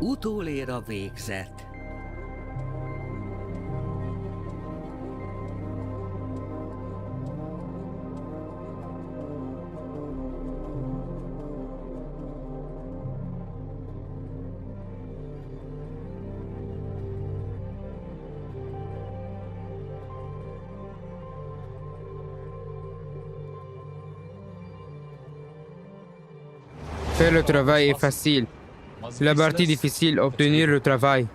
Utolér a végzet. Faire le travail est facile. La partie difficile, obtenir le travail.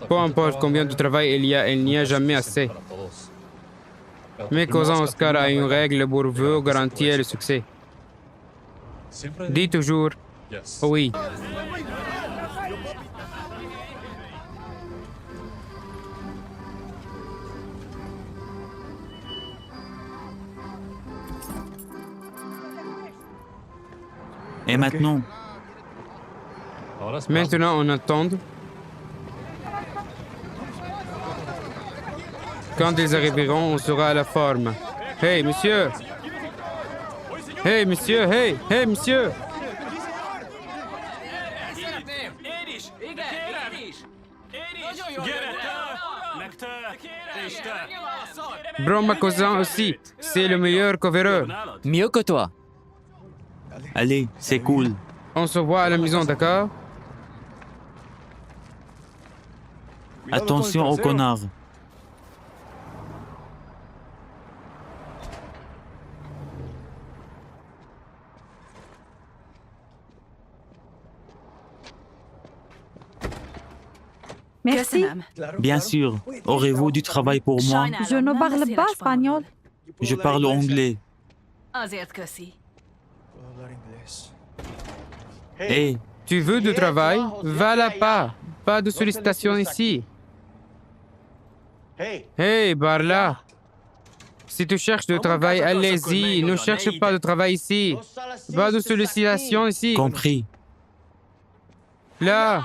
Peu importe combien de travail il n'y a jamais assez. Mais cousin Oscar a une règle pour vous garantir le succès. Dis toujours oui. Et maintenant, Maintenant, on attend. Quand ils arriveront, on sera à la forme. Hey, monsieur! Hey, monsieur! Hey! Hey, monsieur! Broma cousin aussi. C'est le meilleur covereur. Mieux que toi. allez, c'est cool. On se voit à la maison, d'accord? Attention aux connards. Merci. Bien sûr, aurez-vous du travail pour moi? Je ne parle pas espagnol. Je parle anglais. Azért köszi. Hé, Tu veux du travail? Va là-bas. Pas de sollicitation ici. Hey, par là. Si tu cherches du travail, allez-y. Ne cherche pas de travail ici. Pas de sollicitation ici. compris. Là.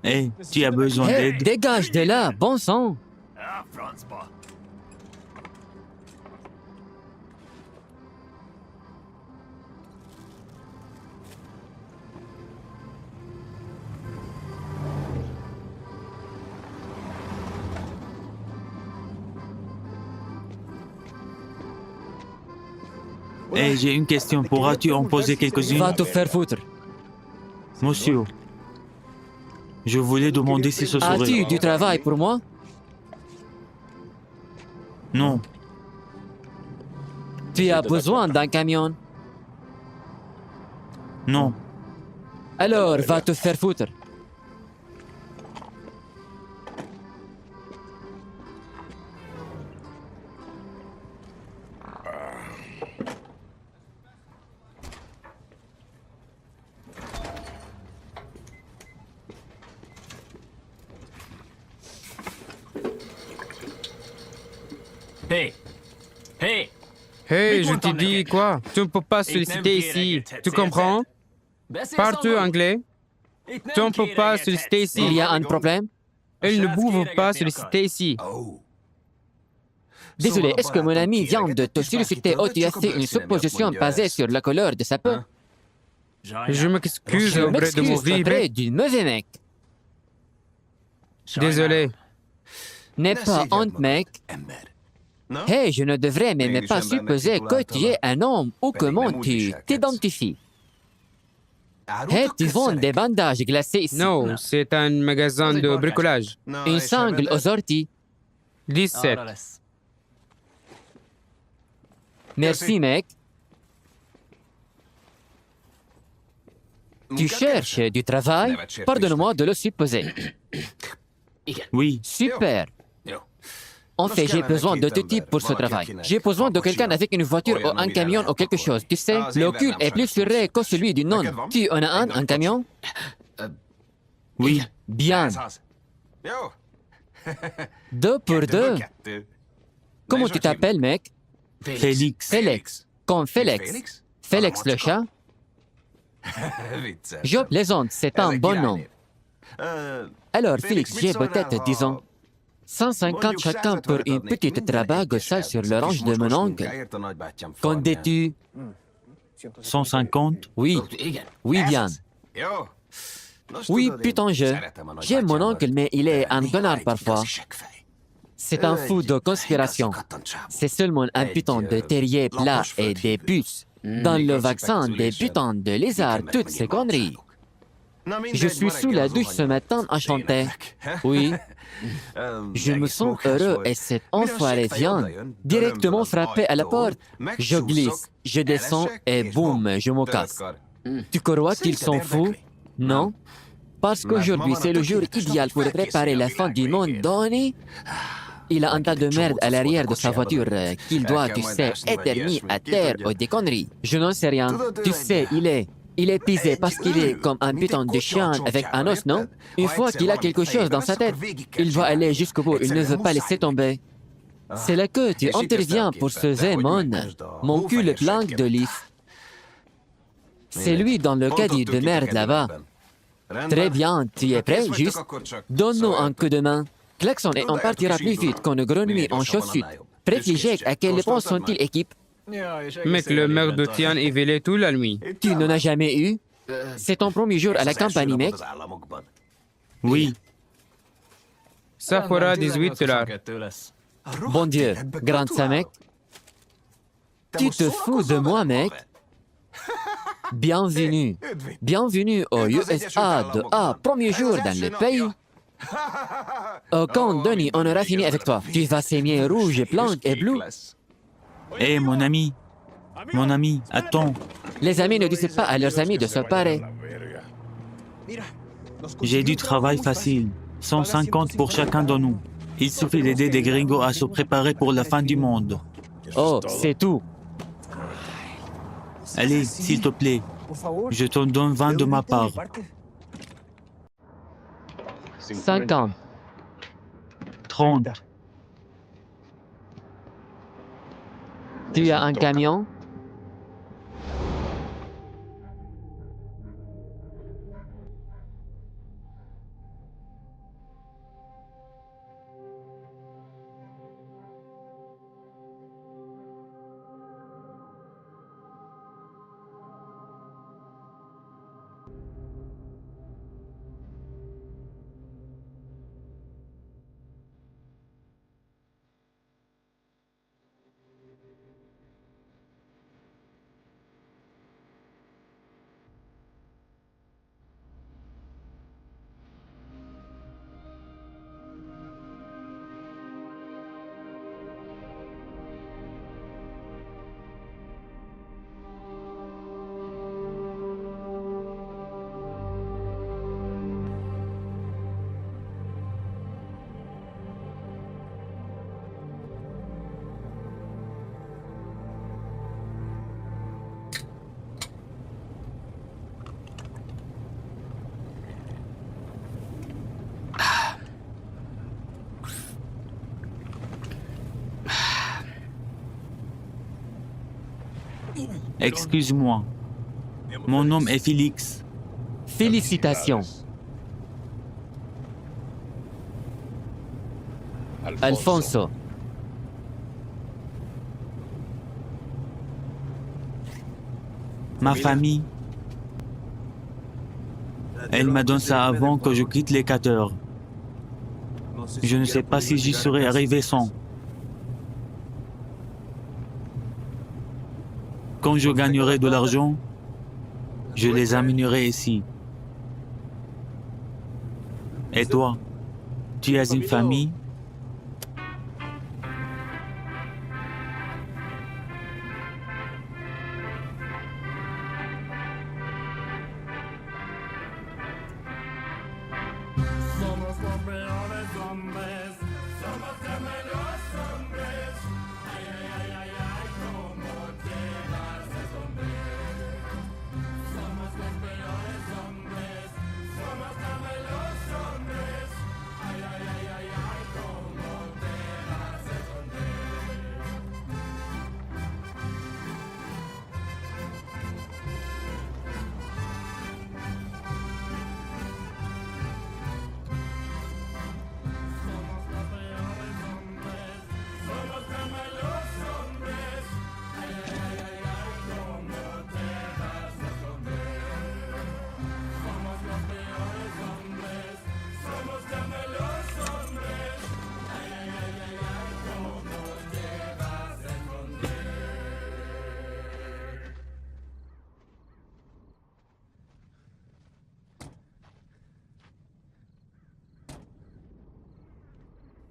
Hé, tu as besoin Hey, d'aide? dégage de là, bon sang. Hé, j'ai une question. Pourras-tu en poser quelques-unes? Va te faire foutre. Monsieur, je voulais demander si ce As-tu serait... du travail pour moi? Non, Tu as besoin d'un camion? non. Alors, va te faire foutre. Hey! Hey! Hey, je te dis quoi? Tu ne peux pas solliciter ici. Tu comprends? Parle-tu anglais? Tu ne peux pas solliciter Il y ici. a un problème? Elle ne pouvait pas solliciter ici. Désolé, est-ce que mon ami vient de te solliciter ou tu as fait une supposition basée sur la couleur de sa peau? Je m'excuse Je auprès de mon m'excuse vie. auprès du mauvais mec. Désolé. N'aie pas honte, mec. Hey, je ne devrais même pas supposer que tu es un homme ou comment tu t'identifies. Hey, tu vends des bandages glacés ici. Non, c'est un magasin de bricolage. Une sangle aux orties. 17. Merci, mec. Tu cherches du travail? Pardonne-moi de le supposer. Oui, Super. En fait, j'ai besoin de deux types pour ce travail. J'ai besoin de quelqu'un avec une voiture ou un camion ou quelque chose. Tu sais, le cul est plus serré que celui du non. Tu en as un camion? oui. Bien. Deux pour deux. Comment tu t'appelles, mec? Félix. Félix. Comme Félix. Félix le chat? Je plaisante, c'est un bon nom. Alors, Félix, j'ai peut-être, disons, 150 chacun pour une petite trabague sale sur l'orange de mon oncle. Qu'en dis-tu? 150. Oui, oui, bien. Oui, putain, j'aime mon oncle, mais il est un connard parfois. C'est un fou de conspiration. C'est seulement un putain de terrier plat et des puces. Dans le vaccin, des putains de lézards, toutes ces conneries. Je suis sous la douche ce matin, enchanté. Oui. Je me sens heureux et cet enfoiré vient directement frapper à la porte. Je glisse, je descends et boum, je me casse. Tu crois qu'il s'en fout? Non? Parce qu'aujourd'hui, c'est le jour idéal pour préparer la fin du monde donné. Il a un tas de merde à l'arrière de sa voiture qu'il doit, tu sais, éternuer à terre ou des conneries. Je n'en sais rien. Tu sais, il est pisé parce qu'il est comme un putain de chien avec un os, non? Une fois qu'il a quelque chose dans sa tête, il va aller jusqu'au bout, il ne veut pas laisser tomber. C'est là que tu interviens pour ce Zémon. Mon cul le planque de lisse. C'est lui dans le caddie de merde là-bas. Très bien, tu es prêt, juste? Donne-nous un coup de main. Klaxon et on partira plus vite qu'on ne grenouille en chaussures. Préfligé, à quelle dépense sont-ils équipés? Mec, le maire de Tian est veillé toute la nuit. Tu n'en as jamais eu? C'est ton premier jour à la campagne, mec. Oui. Ça fera 18 $. Bon Dieu, grande ça, mec. Tu te fous de moi, mec? Bienvenue. Bienvenue au USA de A, premier jour dans le pays. Quand Denis, on aura fini avec toi. Tu vas s'aimer rouge, blanc et bleu. Hé, mon ami, attends. Les amis ne disent pas à leurs amis de se parer. J'ai du travail facile. 150 pour chacun de nous. Il suffit d'aider des gringos à se préparer pour la fin du monde. Oh, c'est tout. Allez, s'il te plaît, je te donne 20 de ma part. 50. 30. Tu as un camion? Excuse-moi. Mon nom est Félix. Félicitations. Alfonso. Ma famille, elle m'a donné ça avant que je quitte l'Équateur. Je ne sais pas si j'y serais arrivé sans. Quand je gagnerai de l'argent, je les amènerai ici. Et toi, tu as une famille?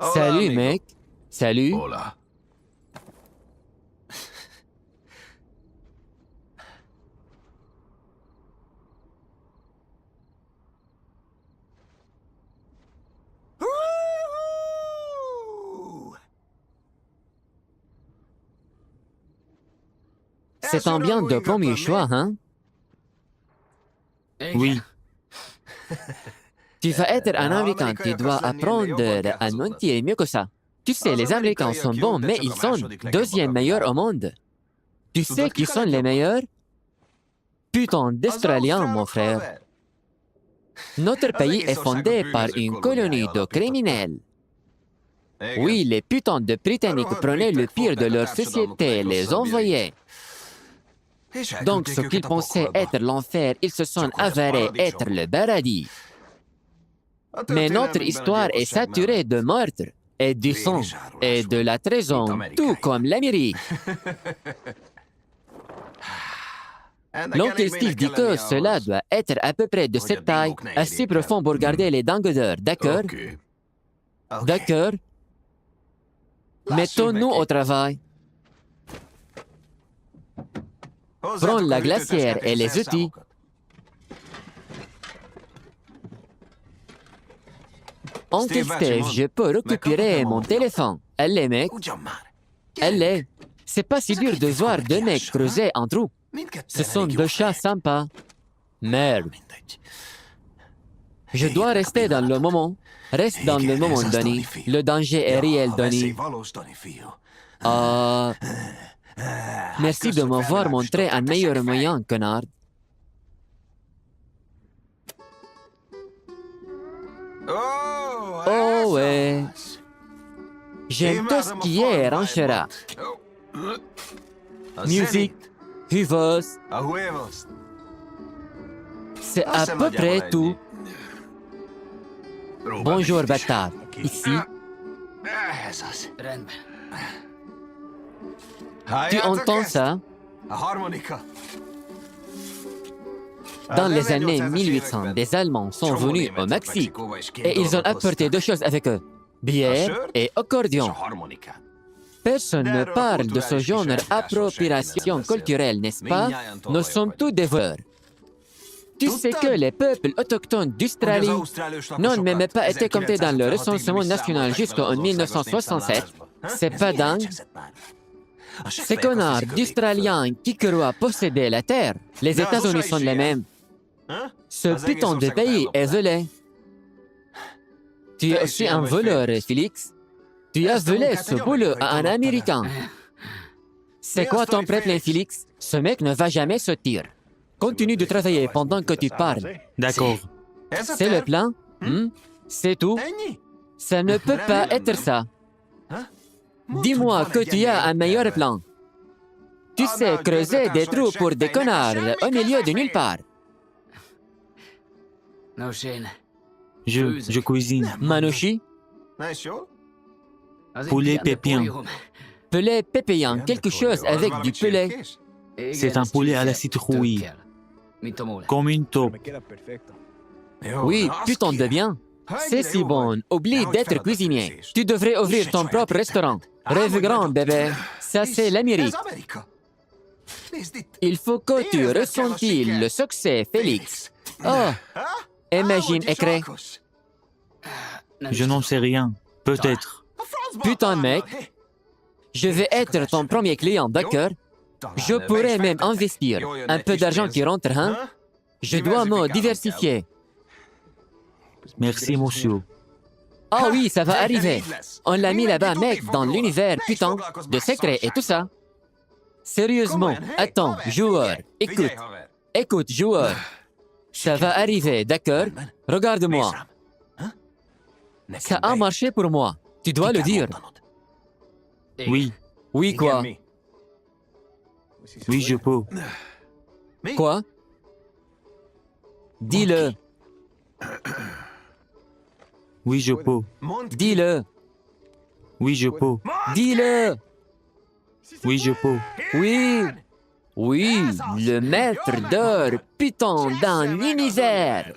Salut, mec. Salut. C'est un bien de premier choix, hein? Oui, Tu vas être un Américain, tu dois apprendre à mentir mieux que ça. Tu sais, les Américains sont bons, mais ils sont deuxième meilleurs au monde. Tu sais qui sont les meilleurs? Putain d'Australiens, mon frère. Notre pays est fondé par une colonie de criminels. Oui, les putains de Britanniques prenaient le pire de leur société et les envoyaient. Donc, ce qu'ils pensaient être l'enfer, ils se sont avérés être le paradis. Mais notre histoire est saturée de meurtres, et du sang, et de la trahison, tout comme l'Amérique. L'oncle Steve dit que cela doit être à peu près de cette taille, assez profond pour garder les dents d'heure, d'accord? D'accord? Mettons-nous au travail. Prends la glacière et les outils. Oncle Steve, je peux récupérer mon téléphone. Elle est, mec. Elle est. C'est pas si dur de voir deux mecs creuser un trou. Ce sont deux chats sympas. Merde. Je dois rester dans le moment. Reste dans le moment, Donnie. Le danger est réel, Donnie. Merci de m'avoir montré un meilleur moyen, connard. Oh ouais. J'aime tout ce qui est ranchera. Musique, huevos. C'est à peu près tout. Bonjour, bâtard. Ici. Tu entends ça? Dans les années 1800, des Allemands sont venus au Mexique et ils ont apporté deux choses avec eux, bière et accordion. Personne ne parle de ce genre d'appropriation culturelle, n'est-ce pas? Nous sommes tous des voleurs. Tu sais que les peuples autochtones d'Australie n'ont même pas été comptés dans le recensement national jusqu'en 1967. C'est pas dingue? Ces connards d'Australiens qui croient posséder la terre, les États-Unis sont les mêmes. Ce putain de pays est volé. Tu es aussi un voleur, Félix. Tu as volé ce boulot à un Américain. C'est quoi ton pré-plan, Félix? Ce mec ne va jamais sortir. Continue de travailler pendant que tu parles. d'accord. C'est le plan? C'est tout? Ça ne peut pas être ça. Dis-moi que tu as un meilleur plan. Tu sais creuser des trous pour des connards au milieu de nulle part. Je cuisine. Manouchi, Poulet pépien. poulet pépéant, quelque chose avec du poulet. C'est un poulet à la citrouille, comme une taupe. Oui, putain de bien. C'est si bon. Oublie d'être cuisinier. Tu devrais ouvrir ton propre restaurant. Rêve grand, bébé. Ça, c'est l'Amérique. Il faut que tu ressentis le succès, Félix. Oh, imagine écrit. Je n'en sais rien. Peut-être. Putain, mec. Je vais être ton premier client, d'accord? Je pourrais même investir un peu d'argent qui rentre, hein? Je dois me diversifier. Merci, monsieur. Ah oui, ça va arriver. On l'a mis là-bas, mec, dans l'univers, putain, de secrets et tout ça. Sérieusement, attends, joueur, écoute. Écoute, joueur. Ça va arriver, d'accord? Regarde-moi. Ça a marché pour moi. Tu dois le dire. Oui, Oui, quoi? oui, je peux. Quoi? Dis-le. Oui, je peux. Dis-le. Oui, je peux. Dis-le. Oui, je peux. Oui. Oui, le maître d'or, putain, dans l'univers.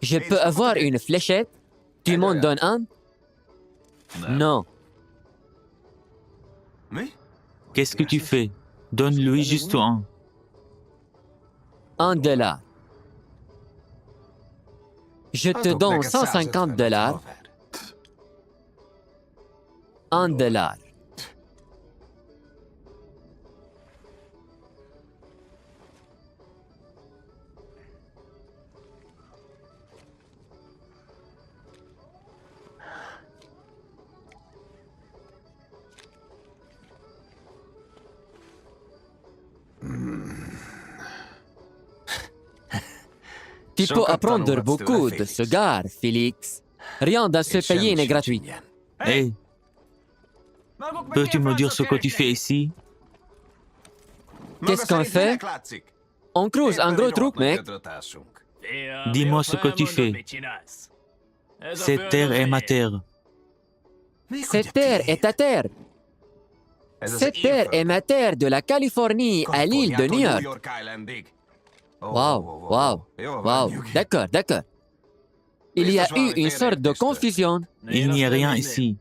Je peux avoir une fléchette? Tu m'en donnes un? Non. Qu'est-ce que tu fais? Donne-lui juste un. $1. Je te donne $150. $1. Tu peux apprendre beaucoup de ce gars, Félix. Rien dans ce pays n'est gratuit. Hé, peux-tu me dire ce que tu fais ici? Qu'est-ce qu'on fait? On creuse un gros trou, mec. Dis-moi ce que tu fais. Cette terre est ma terre. Cette terre est ta terre. Cette terre est ma terre de la Californie à l'île de New York. Wow. D'accord. Il y a eu une sorte de confusion. Il n'y a rien ici.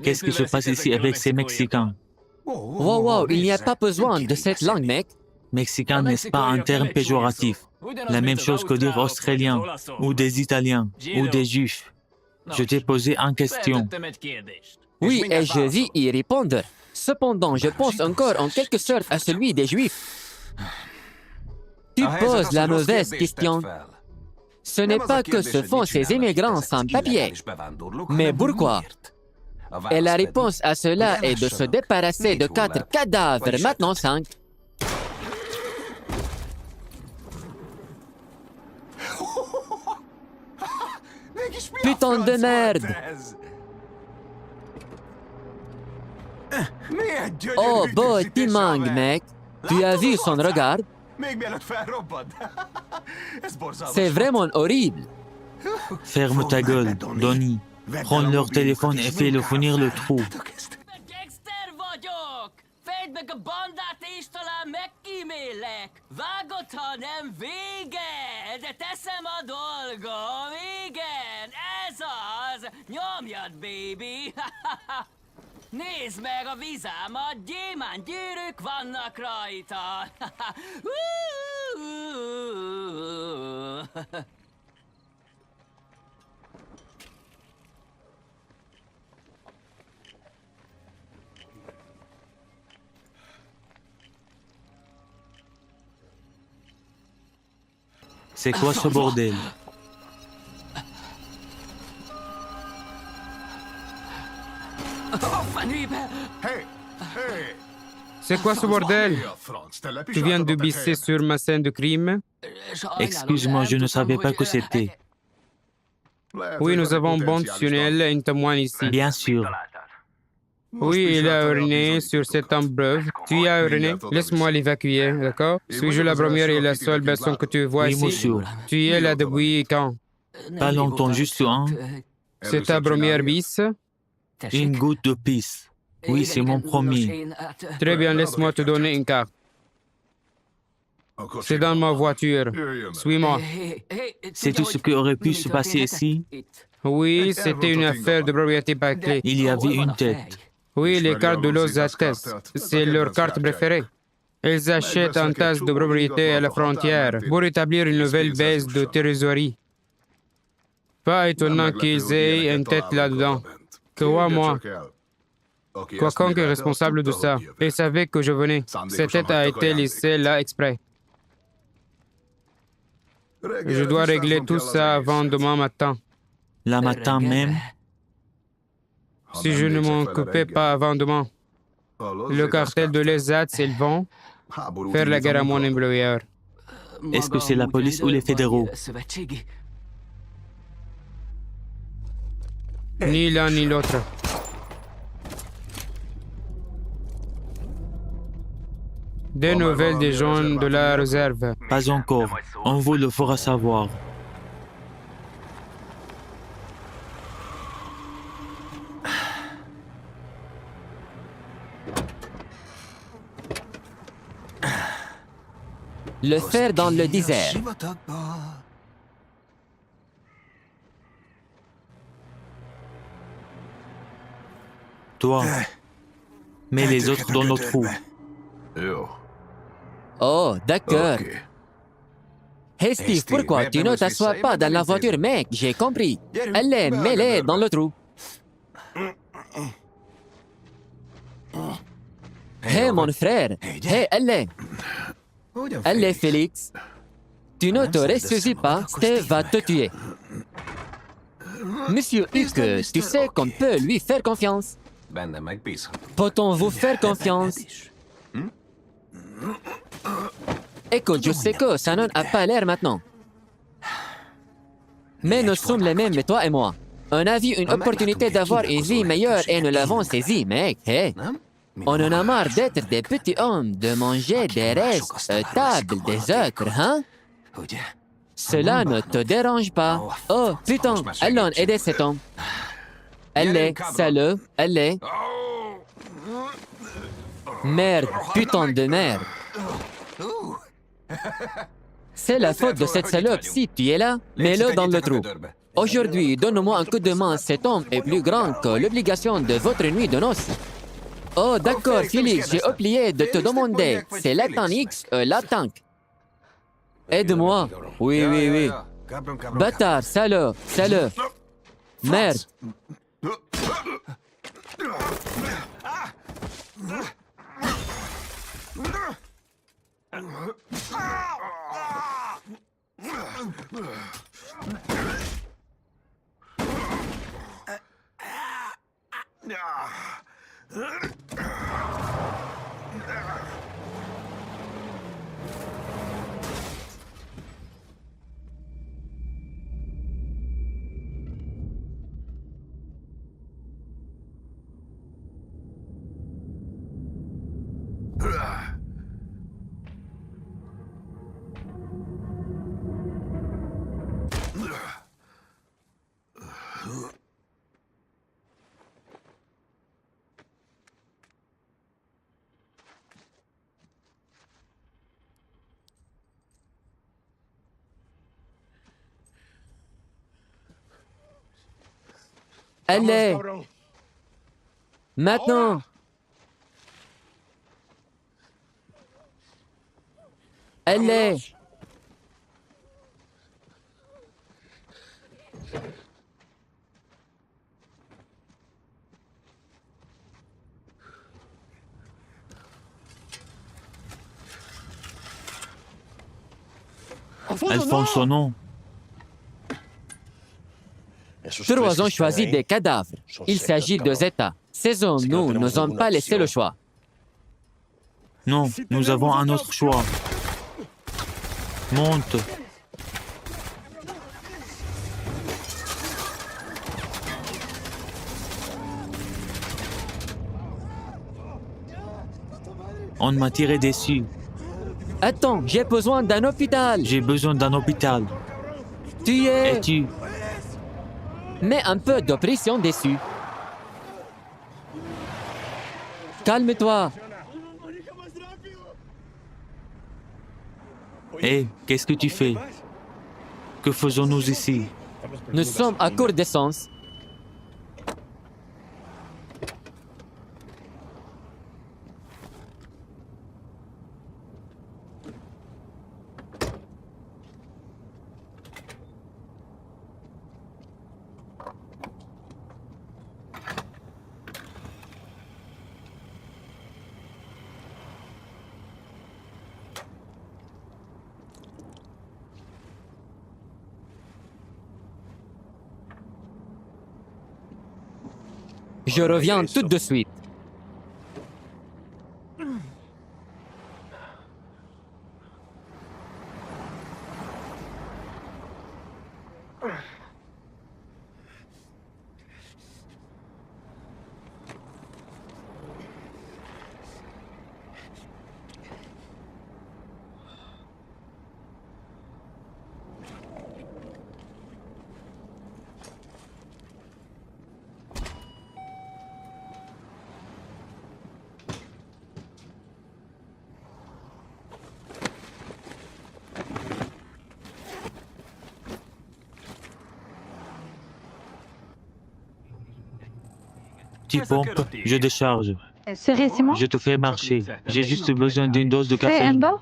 Qu'est-ce qui se passe ici avec ces Mexicains? Wow, il n'y a pas besoin de cette langue, mec. Mexicain n'est-ce pas un terme péjoratif? La même chose que dire Australien, ou des Italiens, ou des Juifs. Je t'ai posé une question. Oui, et je vais y répondre. Cependant, je pense encore en quelque sorte à celui des Juifs. Tu poses la mauvaise question. Ce n'est pas que ce font ces immigrants sans papier. Mais pourquoi? Et la réponse à cela est de se débarrasser de 4 cadavres, maintenant 5. Putain de merde! Oh, beau Timang, mec. Tu as vu son regard? C'est vraiment horrible. Ferme ta gueule, Donnie. Prends leur téléphone et fais-le finir le trou. Gangster vagyok! Fedd meg a bandát és talán megkímélek! Vágod, ha nem vége! De teszem a dolgom, igen! Ez az! Nyomjad, baby! Nézd meg a vizámat, gyémánt gyűrűk vannak rajta! C'est quoi ce bordel? C'est quoi ce bordel? Tu viens de bisser sur ma scène de crime? Excuse-moi, je ne savais pas que c'était. Oui, nous avons bon tunnel, une témoin ici. Bien sûr. Oui, il a uriné sur cette embreuve. Tu y as uriné? Laisse-moi l'évacuer, d'accord? Suis-je la première et la seule personne que tu vois Oui, ici? monsieur. Tu y es là depuis quand? Pas longtemps, juste un. C'est ta première bisse? Une goutte de pisse. Oui, c'est mon premier. Très bien, laisse-moi te donner une carte. C'est dans ma voiture. Suis-moi. Sais-tu ce qui aurait pu se passer ici? Oui, c'était une affaire de propriété par clé. Il y avait une tête. Oui, les cartes de Los Aztèques, c'est leur carte préférée. Ils achètent un tas de propriétés à la frontière pour établir une nouvelle baisse de trésorerie. Pas étonnant qu'ils aient une tête là-dedans. Crois-moi, quiconque est responsable de ça, il savait que je venais. Cette tête a été laissée là exprès. Je dois régler tout ça avant demain matin. Le matin même, Si je ne m'en occupais pas avant demain, le cartel de l'ESAT, ils vont faire la guerre à mon employeur. est-ce que c'est la police ou les fédéraux? Ni l'un ni l'autre. Des nouvelles des gens de la réserve. Pas encore. On vous le fera savoir. Le fer dans le désert. Toi, mets les autres dans nos trous. Oh, d'accord. Hey Steve, pourquoi tu ne t'assois pas dans la voiture, mec? J'ai compris. Allez, mets-les dans le trou. Hey mon frère. Hey, allez. Allez, Félix. Tu ne te ressaisis pas, Steve va te tuer. Monsieur Huck, tu sais qu'on peut lui faire confiance. Peut-on vous faire confiance? Écoute, je sais que ça n'en a pas l'air maintenant. Mais nous sommes les mêmes, toi et moi. On a vu une opportunité d'avoir une vie meilleure et nous l'avons saisie, mec. Hey. On en a marre d'être des petits hommes, de manger des restes à table des autres, hein? Cela ne te dérange pas. Oh, putain, allons aider cet homme. Allez, salaud, allez. Merde, putain de merde. C'est la faute de cette salope. Si tu es là, mets-le dans le trou. Aujourd'hui, donne-moi un coup de main. Cet homme est plus grand que l'obligation de votre nuit de noces. Oh, d'accord, Félix, j'ai oublié de te demander. C'est la tank X, la tank. Aide-moi. Oui, oui, oui. Bâtard, salaud, salaud. Merde. Allez. Maintenant. Allez. Alphonse son nom. Trois ont choisi des cadavres. Il s'agit de Zeta. Ces hommes, nous n'ont pas laissé le choix. Non, nous avons un autre choix. Monte. On m'a tiré dessus. Attends, j'ai besoin d'un hôpital. J'ai besoin d'un hôpital. Tu es... Et tu? Mets un peu de pression dessus. Calme-toi. Hé, qu'est-ce que tu fais? Que faisons-nous ici? Nous sommes à court d'essence. Je reviens tout de suite. tu pompes, je décharge. Sérieusement? Je te fais marcher. J'ai juste besoin d'une dose de Fais café. un bord?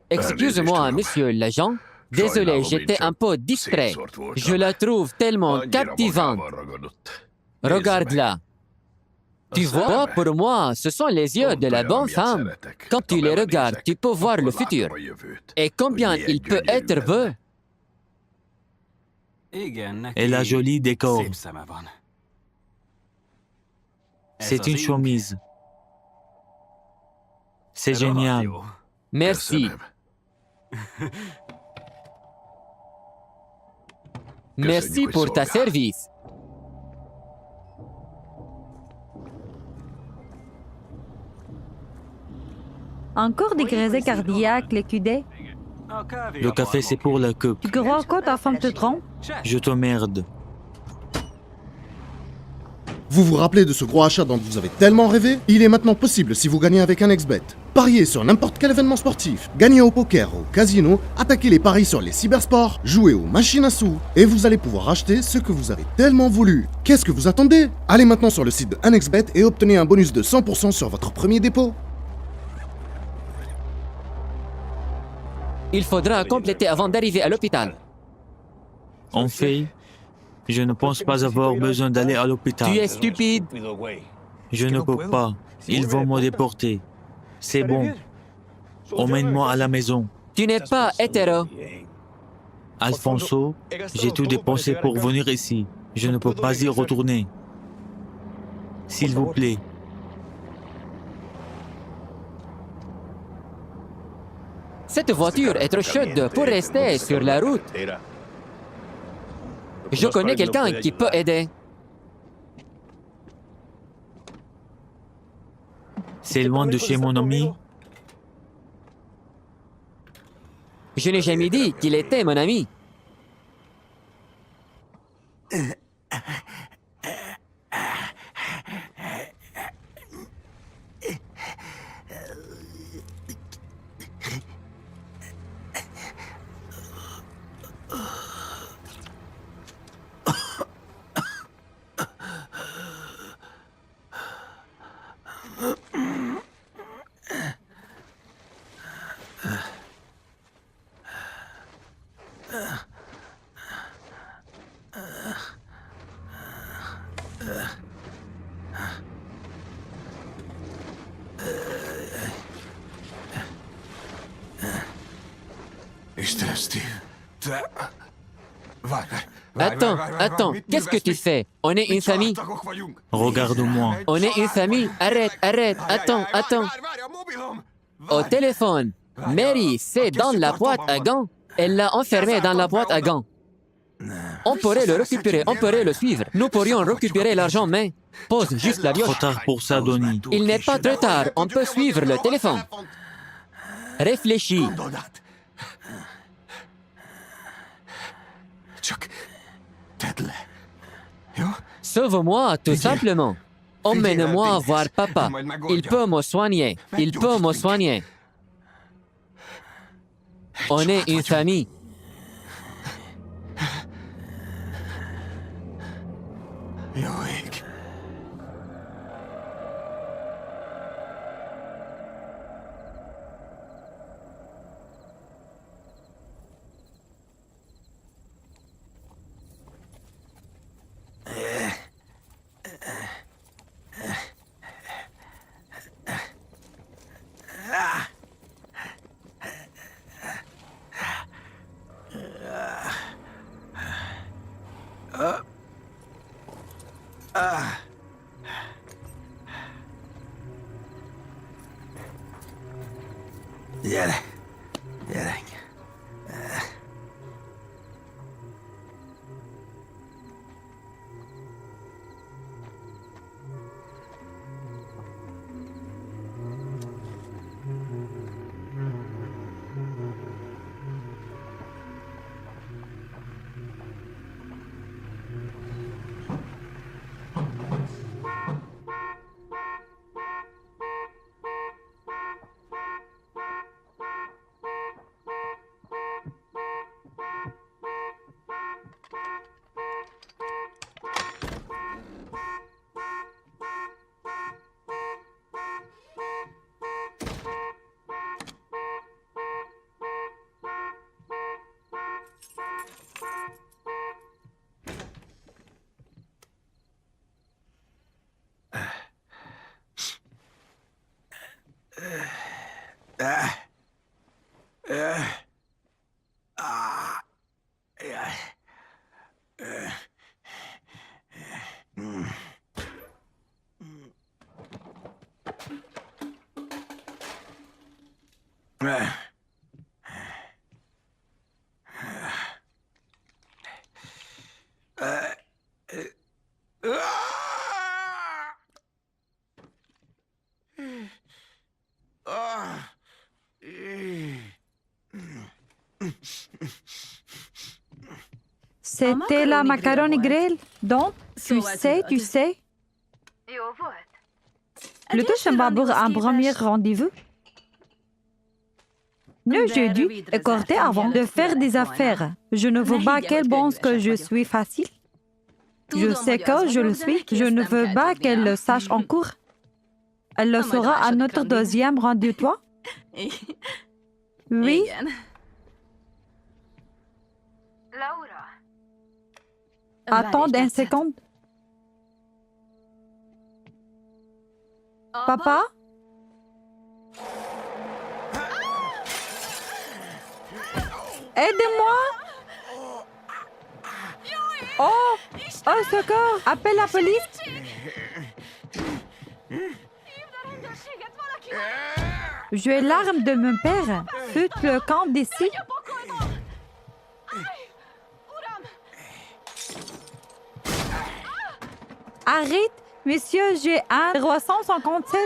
Excuse-moi, monsieur l'agent. Désolé, j'étais un peu distrait. Je la trouve tellement captivante. Regarde-la. Tu vois, pour moi, ce sont les yeux de la bonne femme. Quand tu les regardes, tu peux voir le futur. Et combien il peut être beau. Elle a joli décor. C'est une chemise. C'est génial. Merci. Merci pour ta service. Encore des grésilles cardiaques, les cudets? Le café, c'est pour la coupe. Tu crois que ta femme te trompe? Je t'emmerde. Vous vous rappelez de ce gros achat dont vous avez tellement rêvé? Il est maintenant possible si vous gagnez avec un XBet. Pariez sur n'importe quel événement sportif, gagnez au poker, au casino, attaquez les paris sur les cybersports, jouez aux machines à sous, et vous allez pouvoir acheter ce que vous avez tellement voulu. Qu'est-ce que vous attendez? Allez maintenant sur le site de 1xBet et obtenez un bonus de 100% sur votre premier dépôt. Il faudra compléter avant d'arriver à l'hôpital. En fait, je ne pense pas avoir besoin d'aller à l'hôpital. Tu es stupide. Je ne peux pas. Ils vont me déporter. C'est bon. Emmène-moi à la maison. Tu n'es pas hétéro. Alfonso, j'ai tout dépensé pour venir ici. Je ne peux pas y retourner. S'il vous plaît. Cette voiture est trop chaude pour rester sur la route. Je connais quelqu'un qui peut aider. C'est loin de chez mon ami. Je n'ai jamais dit qu'il était mon ami. Attends, qu'est-ce que tu fais? On est une famille. Regarde-moi. On est une famille. Arrête, attends. Au téléphone. Mary, c'est dans la boîte à gants. Elle l'a enfermé dans la boîte à gants. On pourrait le récupérer, on pourrait le suivre. Nous pourrions récupérer l'argent, mais... Pose juste la Trop lioche. tard pour ça, Donnie. Il n'est pas trop tard, on peut suivre le téléphone. Réfléchis. Sauve-moi, tout simplement. Emmène-moi voir papa. Il peut me soigner. On est une famille. Gyere, gyerek. C'était la macaroni grill. Donc, tu sais. Le Tushenbabur a un premier rendez-vous. Le jeudi est corté avant de faire des affaires. Je ne veux pas qu'elle pense que je suis facile. Je sais que je le suis. Je ne veux pas qu'elle le sache en cours. Elle le saura à notre deuxième rendez-vous. Oui. Attends une seconde. Papa? Aidez-moi! Oh! Au secours! Appelle la police! Je ai l'arme de mon père. Fut le camp d'ici. Arrête, monsieur, j'ai un 357.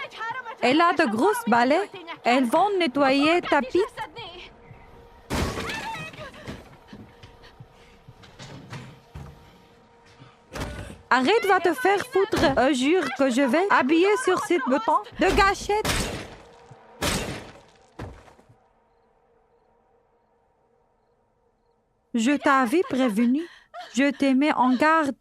Elle a de grosses balais. Elles vont nettoyer tapis. Arrête, va te faire foutre. Je jure que je vais habiller sur cette bouton de gâchette. Je t'avais prévenu. Je t'ai mis en garde.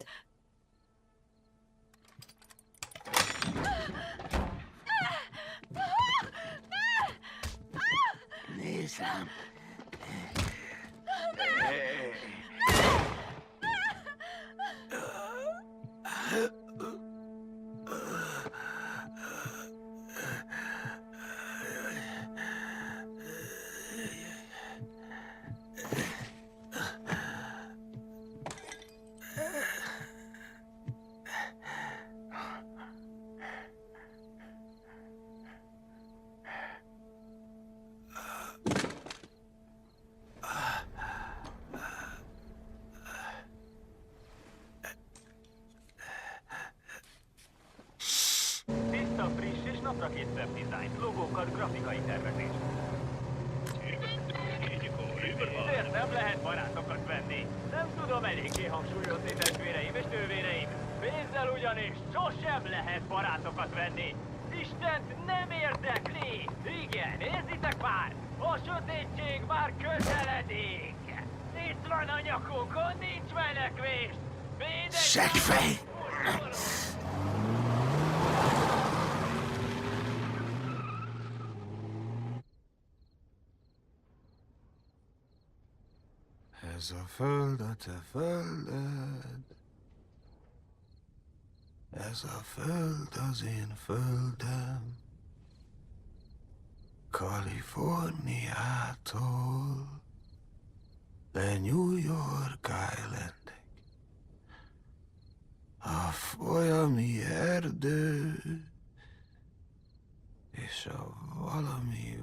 napra kész webdesign, logókat, grafikai tervezés. Ezért nem lehet barátokat venni. Nem tudom eléggé hangsúlyozni, testvéreim és nővéreim. Pénzzel ugyanis sosem lehet barátokat venni. Istent nem érdekli. Igen, érzitek már? A sötétség már közeledik. Itt van a nyakunkon, nincs menekvés. Seggfej! Ez a föld a te földed, ez a föld az én földem, Kaliforniától le New York Islandig, a folyami erdő és a valami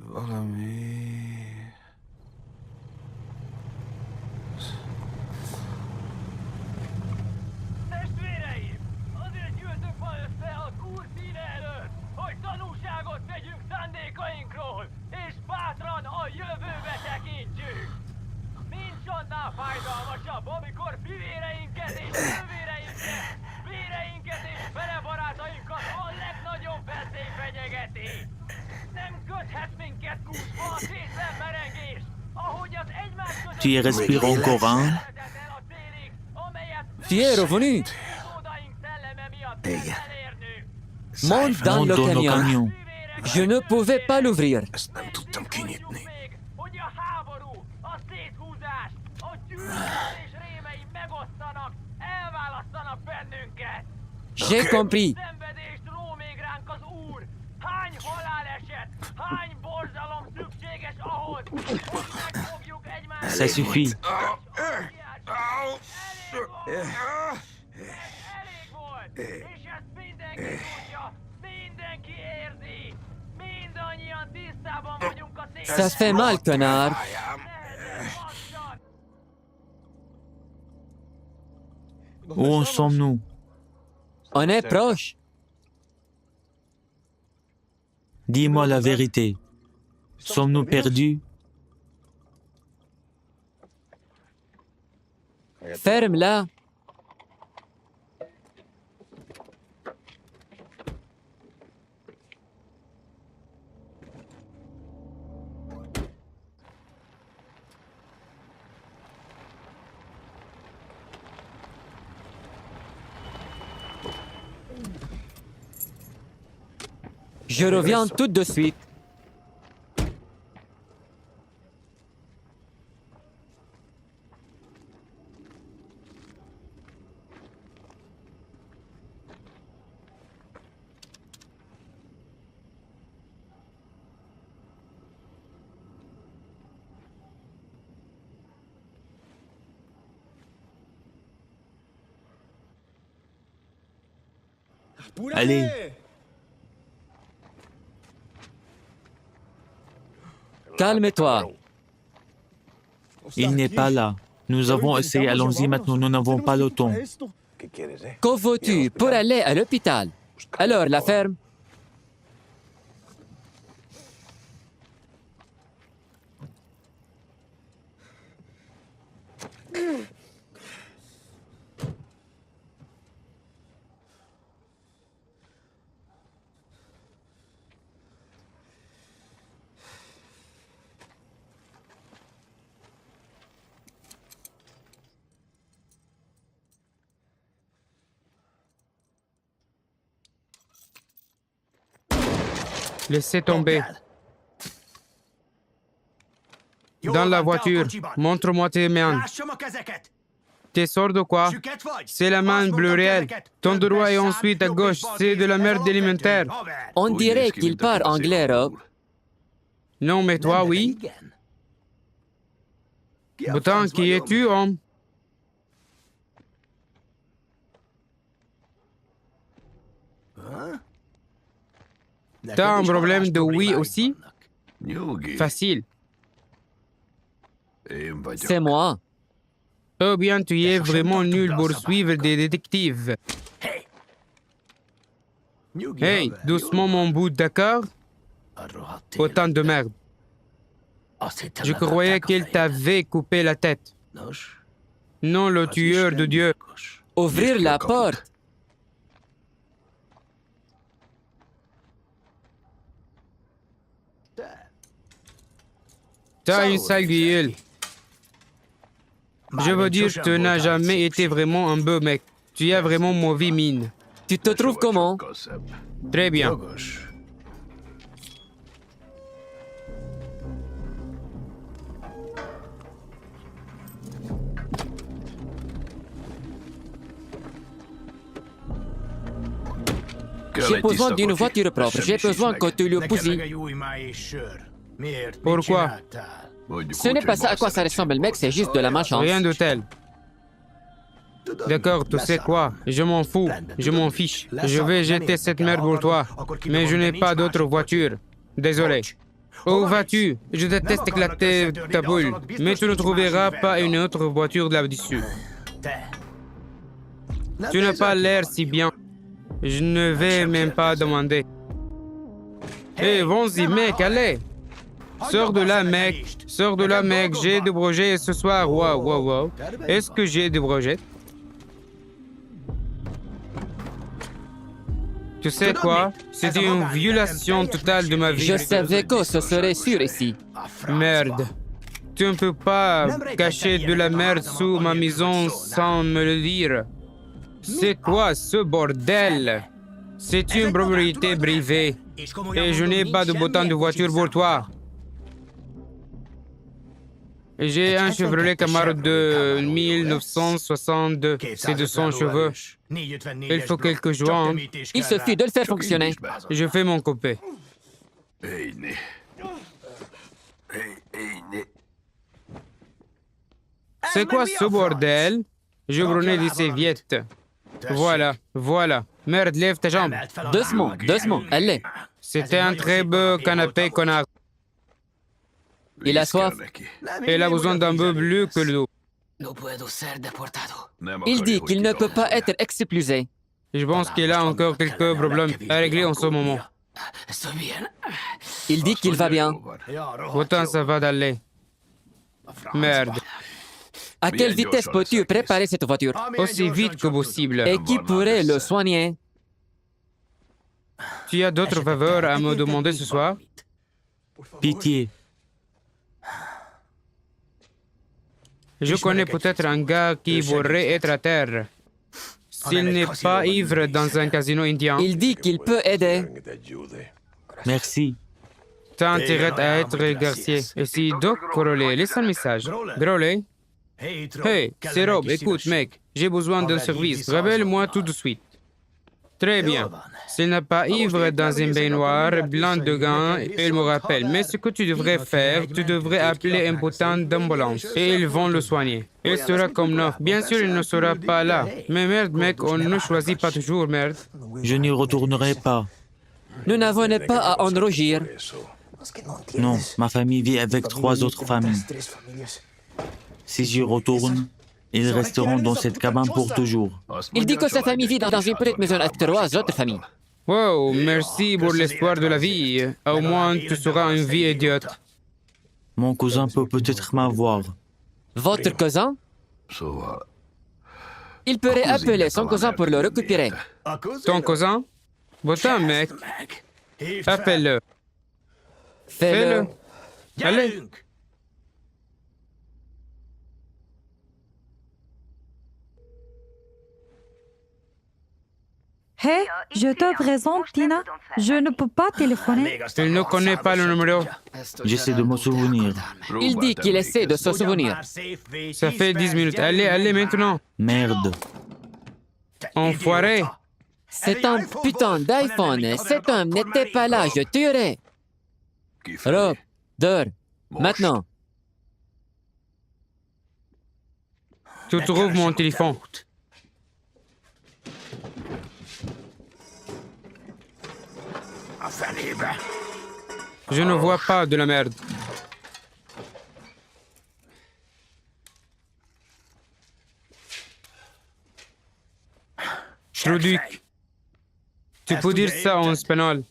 minket kúszva a kényszermerengés, ahogy az egymás között Tu y respires encore un. el a célig, amelyet Tu es revenu. utódaink szelleme miatt kell elérnünk. Monte dans Monte le dans le camion. camion. Je ne pouvais pas l'ouvrir. Ezt nem tudtam kinyitni. Még, hogy a háború, a széthúzás, a gyűlölés rémei megosztanak, elválasztanak bennünket. J'ai compris. Szenvedést ró még ránk az Úr. Hány haláleset, hány borzalom szükséges ahhoz, hogy megfogjuk egymást. Ça suffit. Elég volt, és ezt mindenki tudja, mindenki érzi. Mindannyian tisztában vagyunk a Ça fait mal, connard. Où en sommes-nous? On est proche. Dis-moi la vérité. Sommes-nous perdus? Ferme-la. Je reviens tout de suite. Allez. Calme-toi. Il n'est pas là. Nous avons essayé, allons-y maintenant, nous n'avons pas le temps. Que veux-tu pour aller à l'hôpital? Alors, la ferme? Laissez tomber. Dans la voiture. Montre-moi tes mains. T'es sourd ou quoi? C'est la main bleue réelle. Ton droit et ensuite à gauche, c'est de la merde alimentaire. On dirait qu'il parle anglais, Rob. Non, mais toi, oui. Pourtant, qui es-tu, homme? T'as un problème de oui aussi? Facile. C'est moi. Oh bien, tu es vraiment nul pour suivre des détectives. Hey, doucement mon bout, d'accord? Autant de merde. Je croyais qu'il t'avait coupé la tête. Non, le tueur de Dieu. Ouvrir la porte. T'as une sale gueule. Je veux dire, tu n'as jamais été vraiment un beau mec. Tu as vraiment mauvaise mine. Tu te trouves comment? Très bien. J'ai besoin d'une voiture propre. J'ai besoin que tu le pousses. Pourquoi? Ce n'est pas ça à quoi ça ressemble, mec, c'est juste de la malchance. Rien de tel. D'accord, tu sais quoi? Je m'en fous, je m'en fiche. Je vais jeter cette merde pour toi. Mais je n'ai pas d'autre voiture. Désolé. Où vas-tu? Je déteste éclater ta boule. Mais tu ne trouveras pas une autre voiture là-dessus. Tu n'as pas l'air si bien. Je ne vais même pas demander. Hé, vas-y, mec, allez! Sors de là, mec. Sors de là, mec. J'ai des projets ce soir. Wow, wow, wow. Est-ce que j'ai des projets? Tu sais quoi? C'était une violation totale de ma vie. Je savais que ce serait sûr ici. Merde. Tu ne peux pas cacher de la merde sous ma maison sans me le dire. C'est quoi ce bordel? C'est une propriété privée. Et je n'ai pas de bouton de voiture pour toi. J'ai un Chevrolet Camaro de 1962. C'est de son cheveu. Il faut quelques joints. Il suffit de le faire fonctionner. Je fais mon coupé. C'est quoi ce bordel? Je brûlais des serviettes. Voilà, voilà. Merde, lève ta jambe. Doucement, doucement, allez. C'était un très beau canapé, connard. Il a soif. Il a besoin d'un peu plus que l'eau. Il dit qu'il ne peut pas être expulsé. Je pense qu'il a encore quelques problèmes à régler en ce moment. Il dit qu'il va bien. Pourtant, ça va d'aller. Merde. À quelle vitesse peux-tu préparer cette voiture? Aussi vite que possible. Et qui pourrait le soigner? Tu as d'autres faveurs à me demander ce soir? Pitié. Je connais peut-être un gars qui voudrait être à terre. S'il n'est pas ivre dans un casino indien, Il dit qu'il peut aider. Merci. t'as intérêt à être Garcier. Et si Doc Crowley laisse un message. Crowley? Hey, c'est Rob, écoute mec, j'ai besoin d'un service. Rappelle-moi tout de suite. Très bien. S'il n'est pas ivre dans une baignoire, blanc de gants, il me rappelle. Mais ce que tu devrais faire, tu devrais appeler un putain d'ambulance et ils vont le soigner. Il sera comme neuf. Bien sûr, il ne sera pas là. Mais merde, mec, on ne choisit pas toujours, merde. Je n'y retournerai pas. Nous n'avons pas à en rougir. Non, ma famille vit avec 3 autres familles. Si j'y retourne, ils resteront dans cette cabane pour toujours. Il dit que sa famille vit dans une petite maison avec 3 autres familles. Wow, merci pour l'espoir de la vie. Au moins, tu seras une vie idiote. Mon cousin peut peut-être m'avoir. Votre cousin? Il pourrait appeler son cousin pour le récupérer. Ton cousin? Putain, mec. Appelle-le. Fais-le. Allez. Hé, je te présente Tina. Je ne peux pas téléphoner. Il ne connaît pas le numéro. J'essaie de me souvenir. Il dit qu'il essaie de se souvenir. Ça fait 10 minutes. Allez, allez maintenant. Merde. Enfoiré. C'est un putain d'iPhone. Cet homme n'était pas là, je tuerais. Rob, dors. Maintenant. Tu trouves mon téléphone. Je ne vois pas de la merde. Schruduc. Tu peux dire ça en espagnol.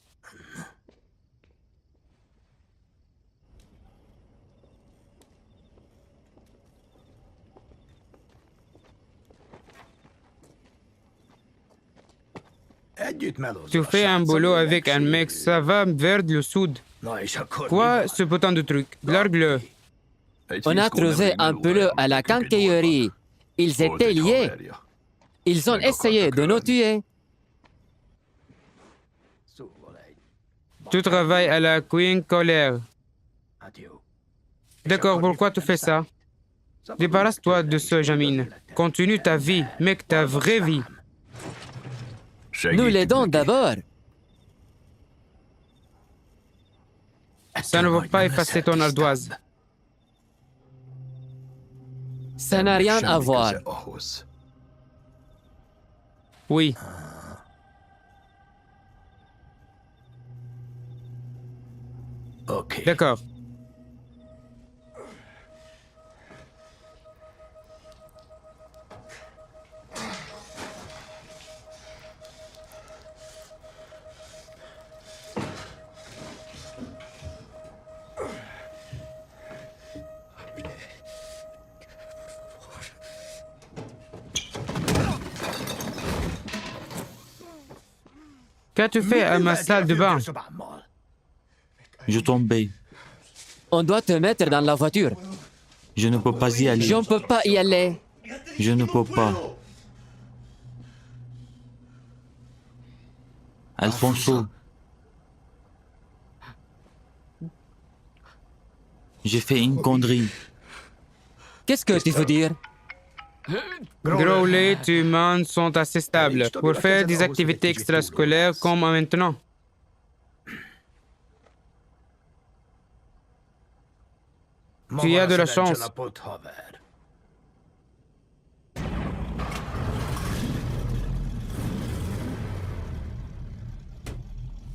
Tu fais un boulot avec un mec, ça va vers le sud. Quoi, ce putain de truc? Largue-le. On a trouvé un pelot à la quincaillerie. Ils étaient liés. Ils ont essayé de nous tuer. Tu travailles à la Queen Colère. D'accord, pourquoi tu fais ça? Débarrasse-toi de ce Jamine. Continue ta vie, mec, ta vraie vie. Nous l'aidons d'abord. Ça ne va pas effacer ton ardoise. Ça n'a rien à voir. Oui. D'accord. Qu'as-tu fait à ma salle de bain? Je tombais. On doit te mettre dans la voiture. Je ne peux pas y aller. Je ne peux pas y aller. Je ne peux pas. Alfonso. J'ai fait une connerie. Qu'est-ce que tu veux dire? Growley, tes mains sont assez stables pour faire des activités extrascolaires comme maintenant. Tu as de la chance.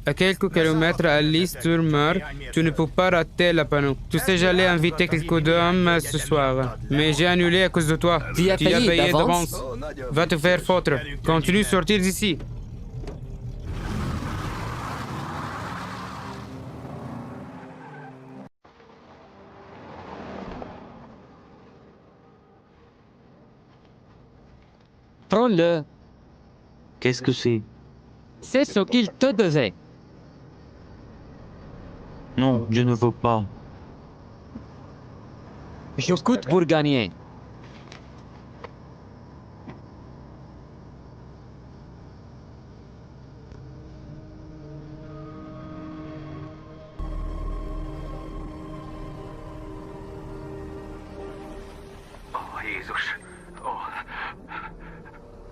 À quelques kilomètres à l'East-sur-Mer, tu ne peux pas rater la panneau. Tu sais, j'allais inviter quelques dames ce soir, mais j'ai annulé à cause de toi. Tu as payé d'avance? Va te faire foutre. Continue à sortir d'ici. Prends-le. Qu'est-ce que c'est? C'est ce qu'il te devait. Non, je ne veux pas. Je coûte pour gagner.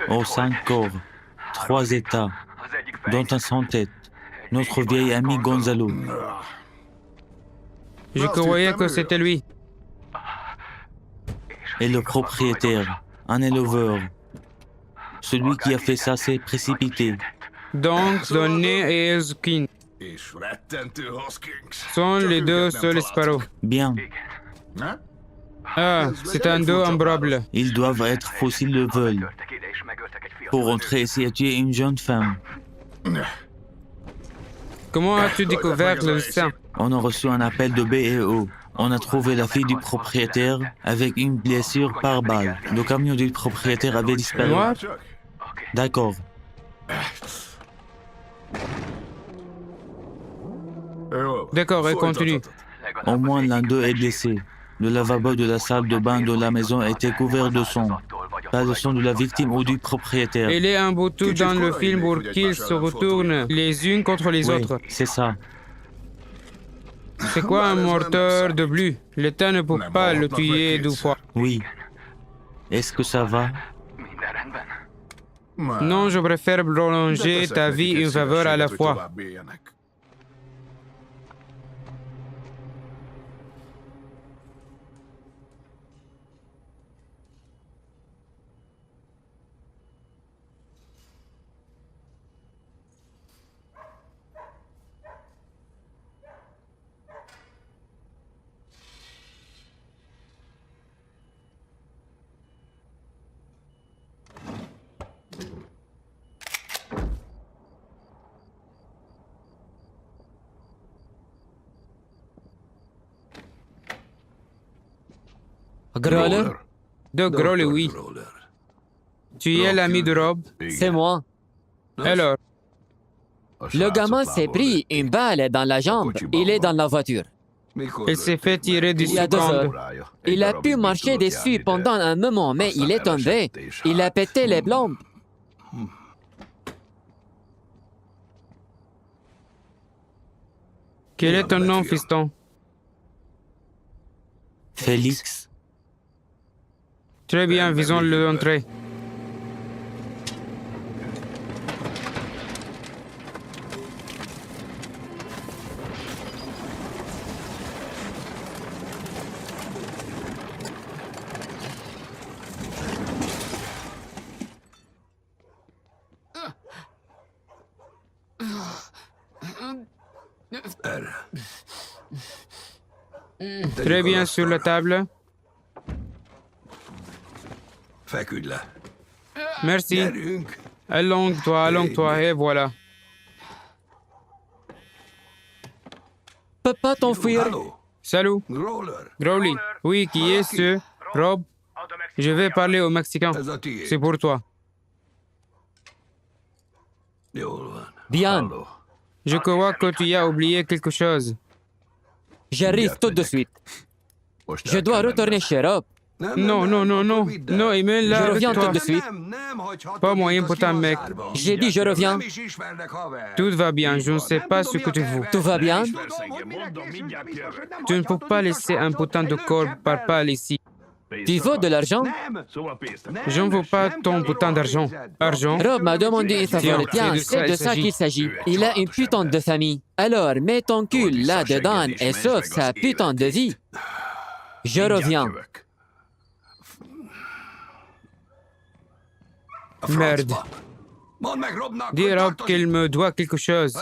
Oh, 5 corps, 3 États, dont un sans tête, notre vieil ami Gonzalo. Je croyais que c'était lui. Et le propriétaire, un éleveur. Celui qui a fait ça s'est précipité. Donc, Donny et Hoskin sont les deux seuls Sparrow. Bien, Ah, c'est un dos improbable. ils doivent être faux s'ils le veulent. Pour rentrer ici et tuer une jeune femme. Comment as-tu découvert le sang? On a reçu un appel de BEO. On a trouvé la fille du propriétaire avec une blessure par balle. Le camion du propriétaire avait disparu. Moi? D'accord. D'accord, et continue. Au moins l'un d'eux est blessé. Le lavabo de la salle de bain de la maison était couvert de sang. Pas de sang de la victime ou du propriétaire. Il est un bout tout dans le film pour qu'ils se retournent les unes contre les Oui, autres. c'est ça. C'est quoi un morteur de bleu? L'État ne peut pas le tuer deux fois. Oui. Est-ce que ça va? Non, je préfère prolonger ta vie une faveur à la fois. Growler, De Growley, oui. Tu es l'ami de Rob? c'est moi. Alors, Le gamin s'est pris une balle dans la jambe. Il est dans la voiture. il s'est fait tirer Il y a dessus 2 quand? heures. Il a pu marcher dessus pendant un moment, mais il est tombé. Il a pété les plombs. Quel est ton nom, fiston? Félix, Très bien, visons l'entrée. Très bien, sur la table. Merci. Allonge-toi, et voilà. Peux pas t'enfuir. Salut. Growley. Oui, qui est ce? Rob? Je vais parler au Mexicain. C'est pour toi. Bien, Je crois que tu as oublié quelque chose. j'arrive tout de suite. Je dois retourner chez Rob. Non, non, non, non. Non, Emile, là, Je avec reviens toi. tout de suite. Pas moyen pour ta mec. J'ai dit je reviens. Tout va bien, je ne sais pas ce que tu veux. Tout va bien? Tu ne peux pas laisser un putain de corps par balle ici. Tu veux de l'argent? Je ne veux pas ton putain d'argent. Argent? Rob m'a demandé une faveur. Tiens, Tiens, c'est de ça qu'il s'agit. Il a une putain de famille. Alors, mets ton cul là-dedans et sauve sa putain de vie. Je reviens. Merde. Dis Rob qu'il me doit quelque chose.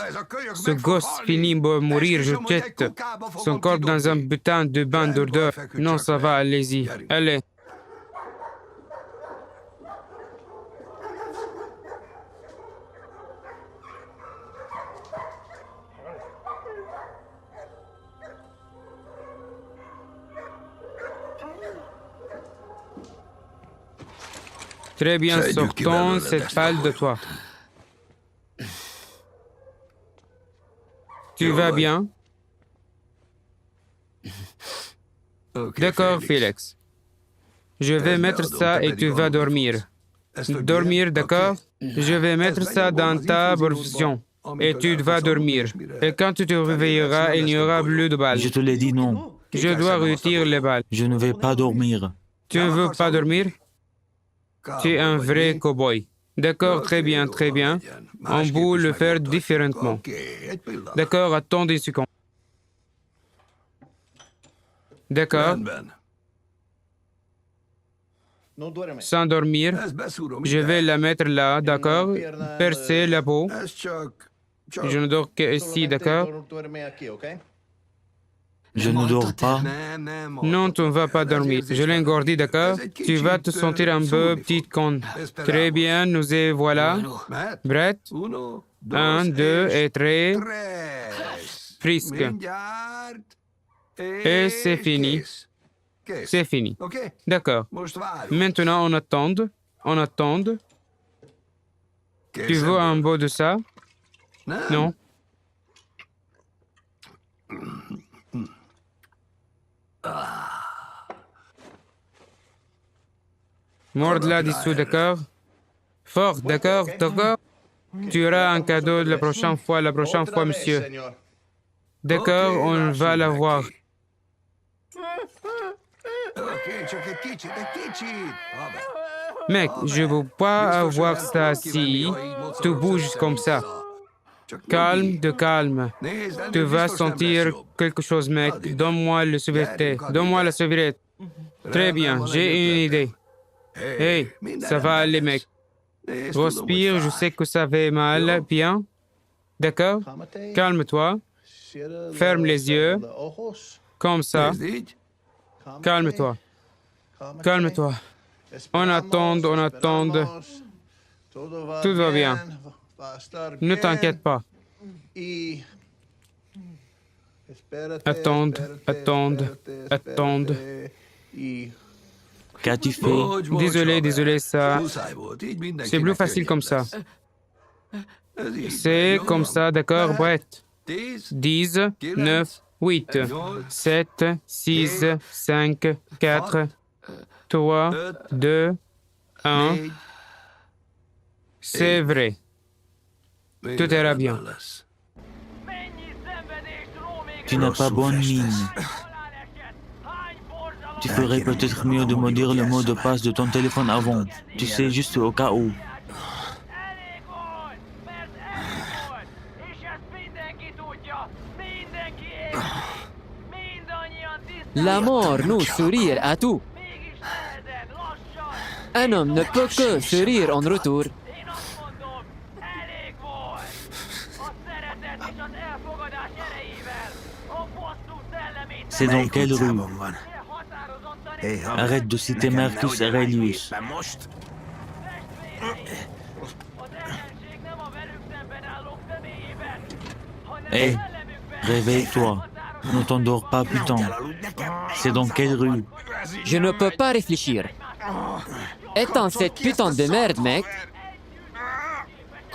Ce gosse finit par mourir, je jette son corps dans un putain de bain d'odeur. Non, ça va, allez-y. Allez. Très bien, sortons cette balle de toi. Tu vas bien? D'accord, Félix. Je vais mettre ça et tu vas dormir. Dormir, d'accord? Je vais mettre ça dans ta position et tu vas dormir. Et quand tu te réveilleras, il n'y aura plus de balles. Je te l'ai dit non. Je dois retirer les balles. Je ne vais pas dormir. Tu ne veux pas dormir? Tu es un vrai cow-boy. D'accord, très bien, très bien. On peut le faire différemment. D'accord, attendez une seconde. D'accord. Sans dormir, je vais la mettre là, d'accord? Percer la peau. Je ne dors qu'ici, d'accord? Je ne dors pas. Non, tu ne vas pas dormir. Je l'ai engourdi, d'accord? Tu vas te sentir un peu petite con. Très bien, nous y voilà. Brett? 1, 2 et 3. Frisque. Et c'est fini. C'est fini. D'accord. Maintenant, on attend. On attend. Tu veux un bout de ça? Non? Morde là-dessous, d'accord? Fort, d'accord, d'accord? Tu auras un cadeau la prochaine fois, monsieur. D'accord, on va l'avoir. Mec, je veux pas avoir ça si tu bouges comme ça. Calme, de calme. Tu vas sentir quelque chose, mec. Donne-moi le souveraineté. Donne-moi la souveraineté. Très bien, j'ai une idée. Hey, ça va aller, mec. Respire, je sais que ça fait mal. Bien. D'accord? Calme-toi. Ferme les yeux. Comme ça. Calme-toi. Calme-toi. On attend, on attend. Tout va bien. Ne t'inquiète pas. Attends, attends, attends. Qu'as-tu fait? Désolé, ça. C'est plus facile comme ça. C'est comme ça, d'accord, Brett? 10, 9, 8, 7, 6, 5, 4, 3, 2, 1. C'est vrai. Tout ira bien. Tu n'as pas bonne mine. Tu ferais peut-être mieux de me dire le mot de passe de ton téléphone avant. Tu sais, juste au cas où. Elég volt! Mert elég volt! És ezt mindenki tudja! Mindenki érti! Mindannyian tisztán... La mort nous sourire à tout. Mégis nehezed, lassan! Un homme ne peut que sourire en retour. Én azt mondom, elég volt! A szeretet és az elfogadás erejével! A bosszú szellemét... C'est dans quelle rue? Határozottan Arrête de citer Marcus Aurelius. az ellenség nem a velük szemben állók személyében, hanem Hé, szellemükben. réveille-toi. Ne t'endors pas, putain. C'est dans quelle rue? Je ne peux pas réfléchir. Éteins cette putain de merde, mec.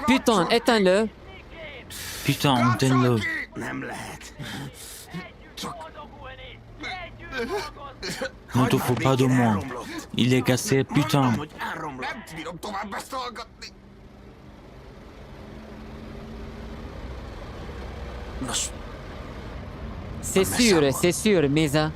Putain, éteins-le. Putain, Antenlo. Ne te fous pas de moi. Il est cassé, putain. C'est sûr, Mesa.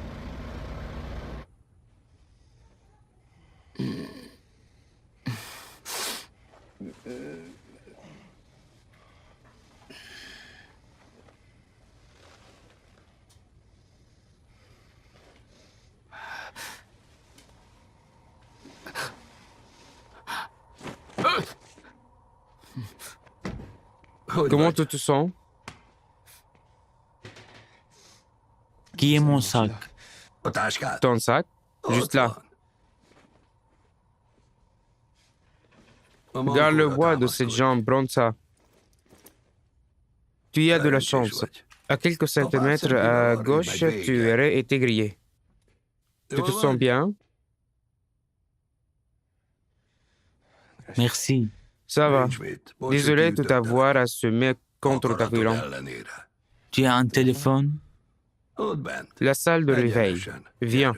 Comment tu te sens? Qui est mon sac? Ton sac? Juste là. Regarde le bois de cette jambe, Bronza. Tu as de la chance. À quelques centimètres à gauche, tu aurais été grillé. Tu te sens bien? Merci. Ça va. Désolé de t'avoir assumé contre ta violence. Tu as un téléphone? La salle de réveil. Viens.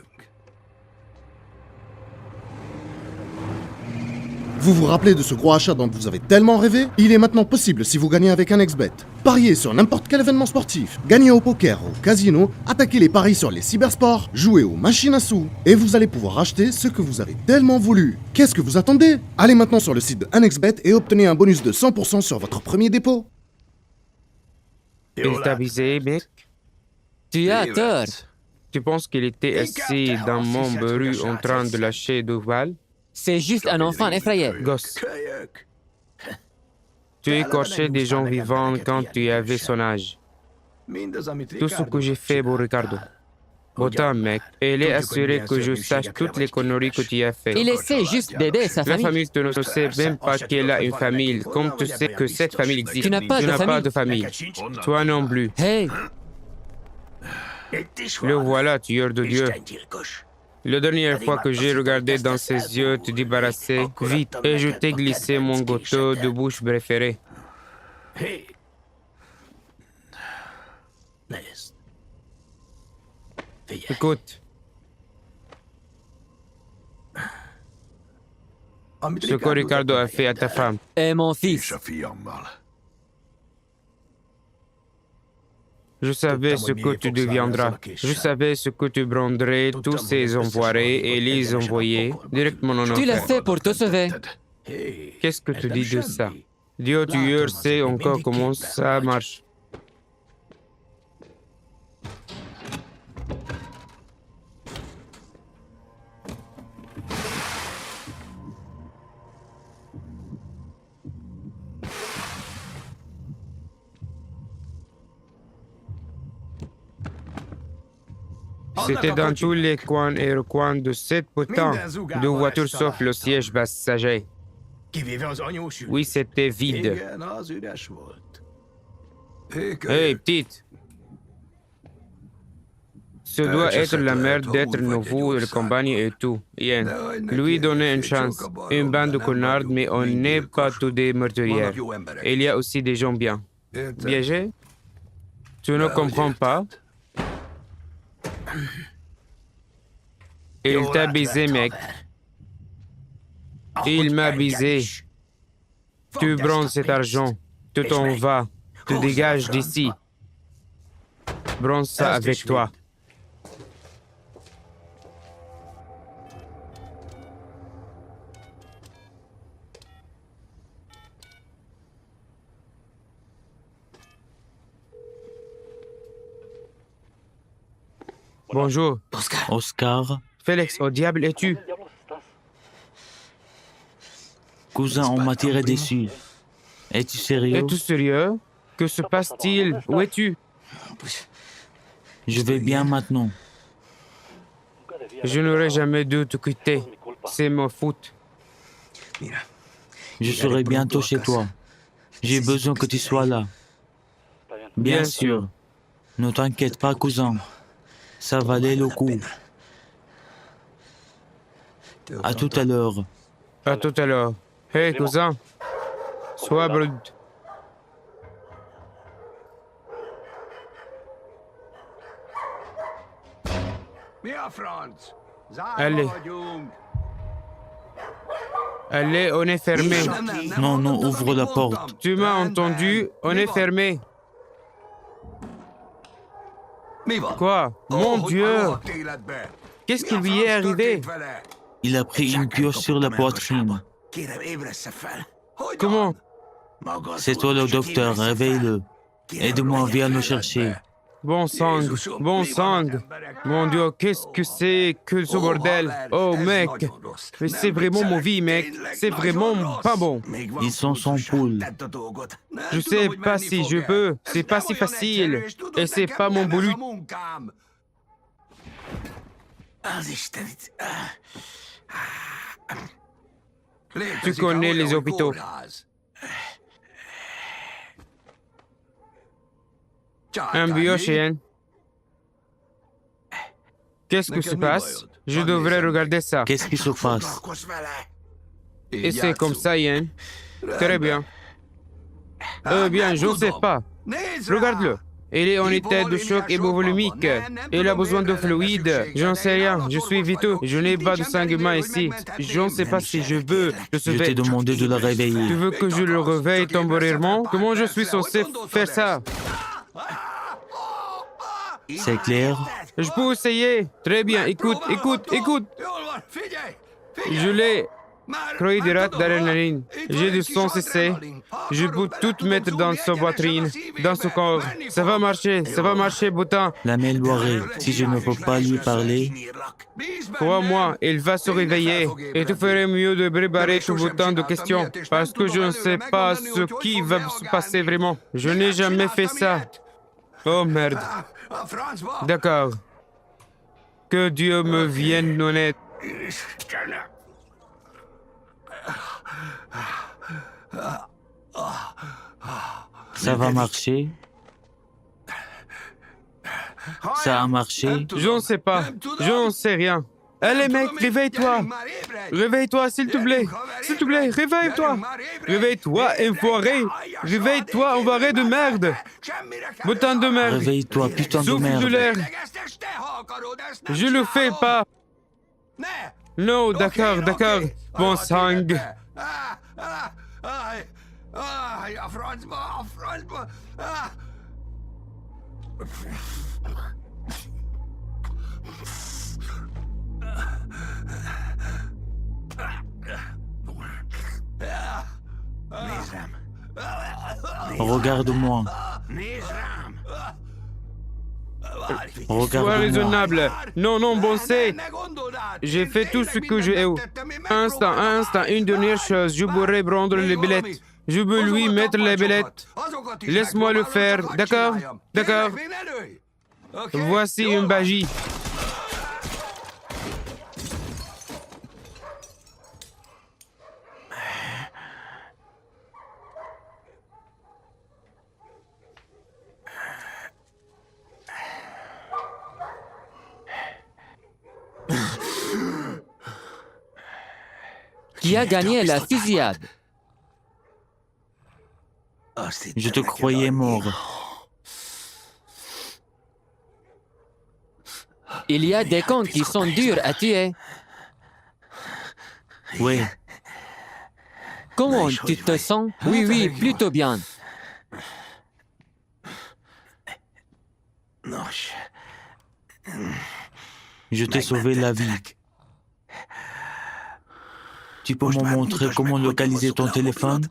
Vous vous rappelez de ce gros achat dont vous avez tellement rêvé? Il est maintenant possible si vous gagnez avec un XBet. Pariez sur n'importe quel événement sportif, gagnez au poker, au casino, attaquez les paris sur les cybersports, jouez aux machines à sous, et vous allez pouvoir acheter ce que vous avez tellement voulu. Qu'est-ce que vous attendez? Allez maintenant sur le site de 1xBet et obtenez un bonus de 100% sur votre premier dépôt. Il t'a visé, mec? Tu as tort. Tu penses qu'il était assis dans mon bureau en train de lâcher du val? C'est juste un enfant effrayé. Gosse. Tu écorchais des gens vivants quand tu avais son âge. Tout ce que j'ai fait pour Ricardo. Autant, mec. Elle est assurée que je sache toutes les conneries que tu as faites. Il essaie juste d'aider sa La famille. famille, tu ne sais même pas qu'elle a une famille, comme tu sais que cette famille existe. Tu n'as pas de famille. Toi non plus. Hey, Le voilà, tueur de Dieu. La dernière fois que j'ai regardé dans ses yeux, te débarrasser vite et je t'ai glissé mon gâteau de bouche préféré. Écoute. Ce que Ricardo a fait à ta femme. et mon fils. Je savais ce que tu deviendras. Je savais ce que tu prendrais tous ces envoyés et les envoyer directement en Tu l'as enfer. fait pour te sauver. Qu'est-ce que tu dis de ça? Dieu tueur sait encore comment ça marche. C'était dans tous les coins et recoins de cette putain de voiture sauf le siège passager. Oui, c'était vide. Hey, petite. Ce doit être la merde d'être nouveau, le compagnie et tout. Bien. Lui donner une chance. Une bande de connards, mais on n'est pas tous des meurtrières. Il y a aussi des gens bien. Piégés? Tu ne comprends pas? Il t'a baisé, mec. Il m'a baisé. Tu prends cet argent. Tu t'en vas. Tu dégages d'ici. Prends ça avec toi. Bonjour. Oscar, Félix, au diable es-tu? cousin, on m'a tiré dessus. Es-tu sérieux? Es-tu sérieux? Que se passe-t-il? Où es-tu? Je vais bien maintenant. Je n'aurais jamais dû te quitter. C'est ma faute. Je serai bientôt chez toi. J'ai besoin que tu sois là. Bien sûr. Ne t'inquiète pas, cousin. Ça valait le coup. À tout à l'heure. À tout à l'heure. Hey, cousin. Sois brut. Allez. Allez, on est fermé. Non, non, ouvre la porte. Tu m'as entendu? On est fermé. Quoi? Mon Dieu! Qu'est-ce qui lui est arrivé? Il a pris une pioche sur la poitrine. Comment? C'est toi le docteur, réveille-le. Aide-moi, viens le chercher. Bon sang, bon sang. Mon Dieu, qu'est-ce que c'est que ce bordel? Oh mec, mais c'est vraiment mauvais mec, c'est vraiment pas bon. Ils sont sans poule. Je sais pas si je peux, c'est pas si facile. Et c'est pas mon boulot. Tu connais les hôpitaux. Un biochien. Qu'est-ce qui se passe? Je devrais regarder ça. Qu'est-ce qui se passe? Et c'est comme ça, Yann. Très bien. Bien, je ne sais pas. Regarde-le. Il est en état de choc hypovolémique. Il a besoin de fluide. Je n'en sais rien. Je suis viteux. Je n'ai pas de sang humain ici. Je ne sais pas si je veux le Je sauver. t'ai demandé de le Tu réveiller. veux que je le réveille temporairement? Comment je suis censé faire ça? C'est clair? Je peux essayer. Très bien. Écoute. Je l'ai. Carbohydrate d'adrénaline. J'ai du sang cessé. Je peux tout mettre dans sa poitrine, dans son corps. Ça va marcher, Boutin. L'améliorer. Si je ne peux pas lui parler, Crois-moi, il va se réveiller. Et tu ferais mieux de préparer tout autant de questions. Parce que je ne sais pas ce qui va se passer vraiment. Je n'ai jamais fait ça. Oh merde. D'accord. Que Dieu me vienne en aide. ça va marcher? Ça a marché? Je ne sais pas. Je n'en sais rien. Allez, mec, réveille-toi. Réveille-toi, s'il te plaît. S'il te plaît, réveille-toi. Réveille-toi, enfoiré. Réveille-toi, enfoiré de merde. Boutin de merde. Réveille-toi, putain de Souffle de merde. l'air. Je le fais pas. Non, d'accord. Bon sang. Regarde-moi. Sois Regarde-moi. raisonnable. Non, bon c'est. J'ai fait tout ce que j'ai eu. Instant, une dernière chose. Je pourrais prendre les billettes. Je peux lui mettre les billettes. Laisse-moi le faire, d'accord? Voici une magie. Qui a gagné la fusillade? Je te croyais mort. Il y a des cons qui sont durs à tuer. Oui, Comment tu te sens? Oui, plutôt bien. je t'ai sauvé la vie. Tu peux me montrer comment localiser ton téléphone?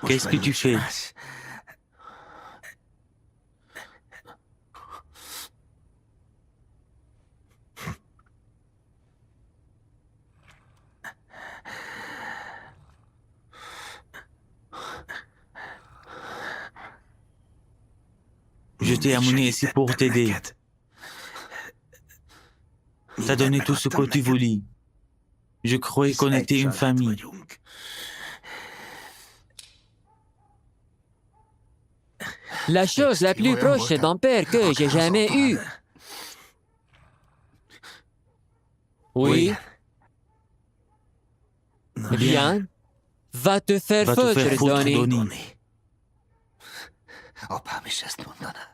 Qu'est-ce que tu fais? Je t'ai amené ici pour t'aider. T'as donné tout ce que tu voulais. Je croyais qu'on était une famille. La chose la plus proche d'un père que j'ai jamais eue. Oui. Bien. Va te faire Va te foutre, faire foutre, Donnie. Donnie. Apám is ezt mondaná.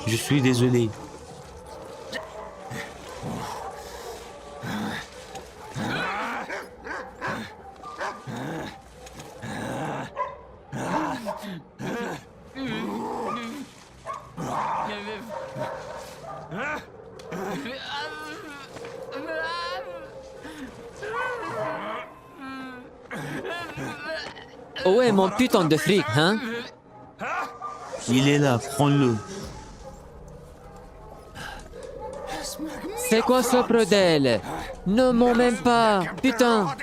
Je suis désolé. Où est mon putain de fric, hein? Il est là, prends-le. C'est quoi ce bordel? Ne m'en même pas, putain!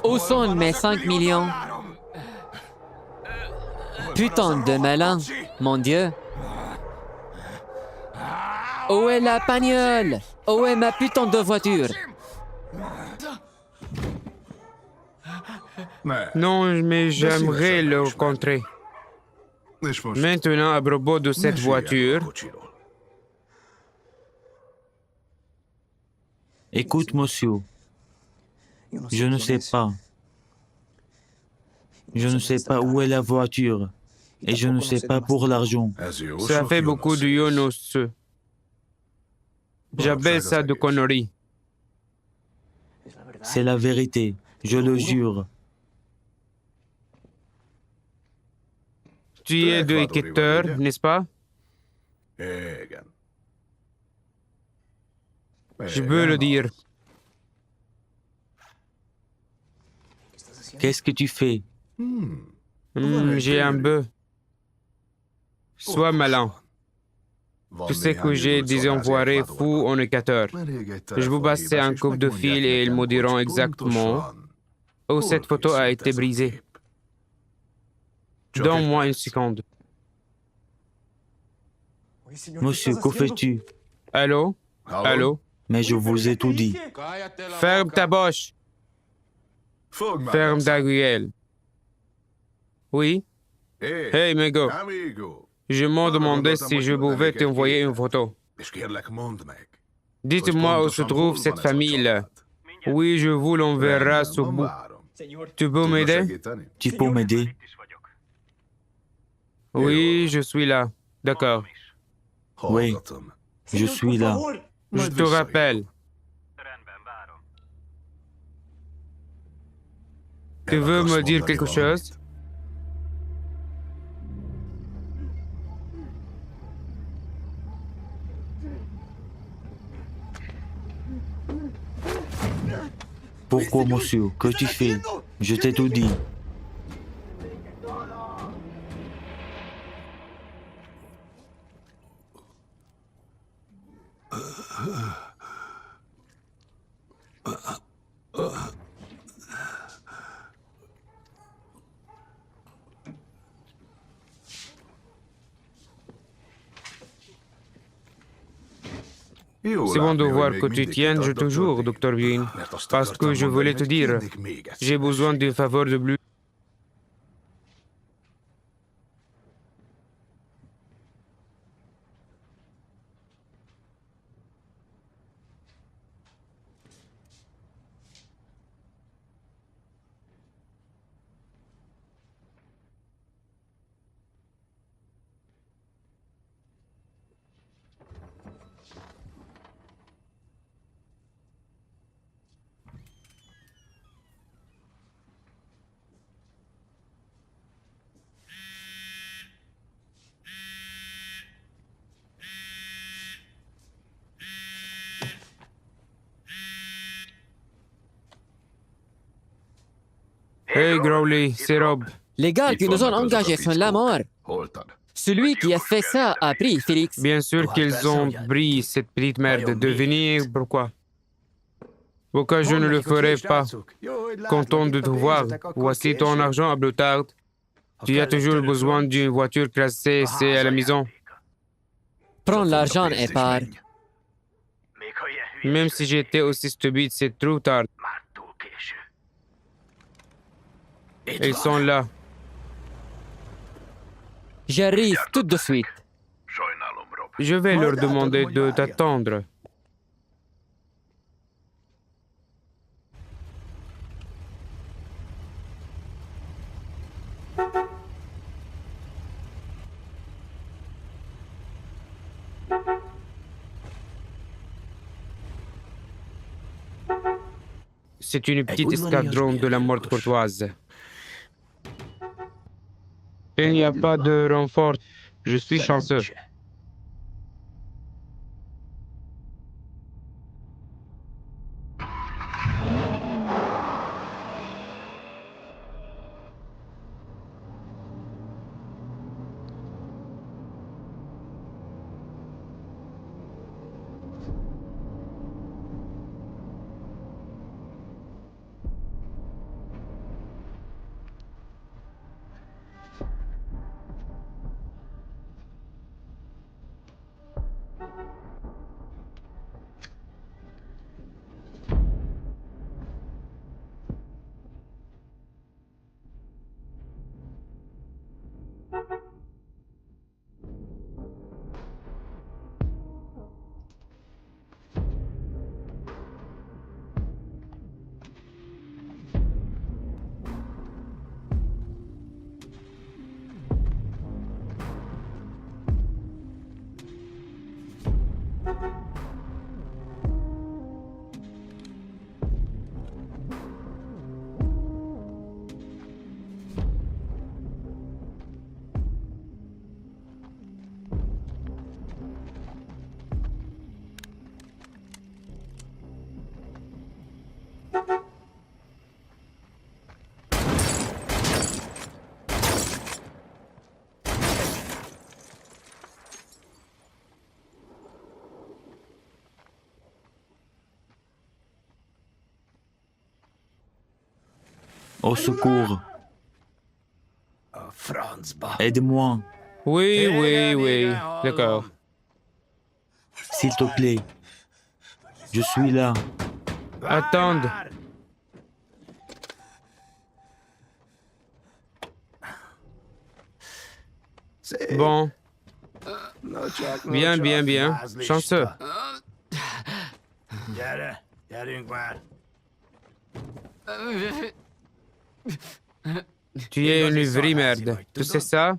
Où sont mes 5 millions? Putain de malin, mon Dieu! Où est la bagnole? Où est ma putain de voiture? Non, mais j'aimerais le rencontrer. Maintenant, à propos de cette voiture, Écoute, monsieur. Je ne sais pas. Je ne sais pas où est la voiture. Et je ne sais pas pour l'argent. ça fait beaucoup de yonos. J'appelle ça de conneries. C'est la vérité, je le jure. Tu es de équateur, n'est-ce pas? Je peux le dire. Qu'est-ce que tu fais? J'ai un bœuf. Sois malin. Tu sais que j'ai des envoirés fous en équateur. Je vous passer un coup de fil et ils me diront exactement où cette photo a été brisée. Donne-moi une seconde. Monsieur, que fais-tu? Allô? Allô? Mais je vous ai tout dit. Ferme ta bouche. Ferme ta gueule. Oui? Hey, Mego. Je me demandais si je pouvais t'envoyer une photo. Dites-moi où se trouve cette famille-là. Oui, je vous l'enverrai sous bout. Tu peux m'aider? Tu peux m'aider? Oui, je suis là. D'accord. Oui, je suis là. Je te rappelle. Tu veux me dire quelque chose? Pourquoi, monsieur? Que tu fais? Je t'ai tout dit. C'est bon de voir que tu tiens toujours, Dr. Bean. Parce que je voulais te dire, j'ai besoin d'une faveur de plus. Hey Growly, c'est Rob. Les gars qui nous ont engagés sont là mort. Celui qui a fait ça a pris Félix. Bien sûr qu'ils ont pris cette petite merde. Devinez pourquoi. Pourquoi je ne le ferai pas? Content de te voir. Voici ton argent à Blutard. Tu as toujours besoin d'une voiture classée C à la maison. Prends l'argent et pars. Même si j'étais aussi stupide, c'est trop tard. Ils sont là. J'arrive tout de suite. Je vais leur demander de t'attendre. C'est une petite escadron de la mort courtoise. Il n'y a pas de renfort. Je suis chanceux. Au secours. Aide-moi, Oui, oui, oui. D'accord. s'il te plaît. Je suis là. Attends. Bon. Bien, bien, bien. Chanceux. Tu es une vraie merde. Tu sais ça?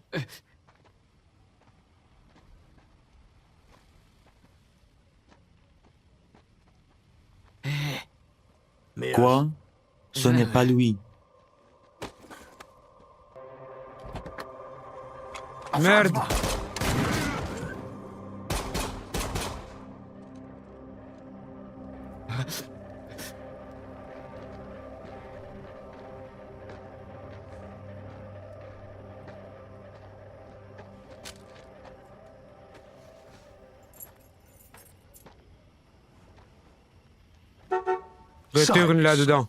Quoi? Ce n'est pas lui. Merde. Retourne là-dedans.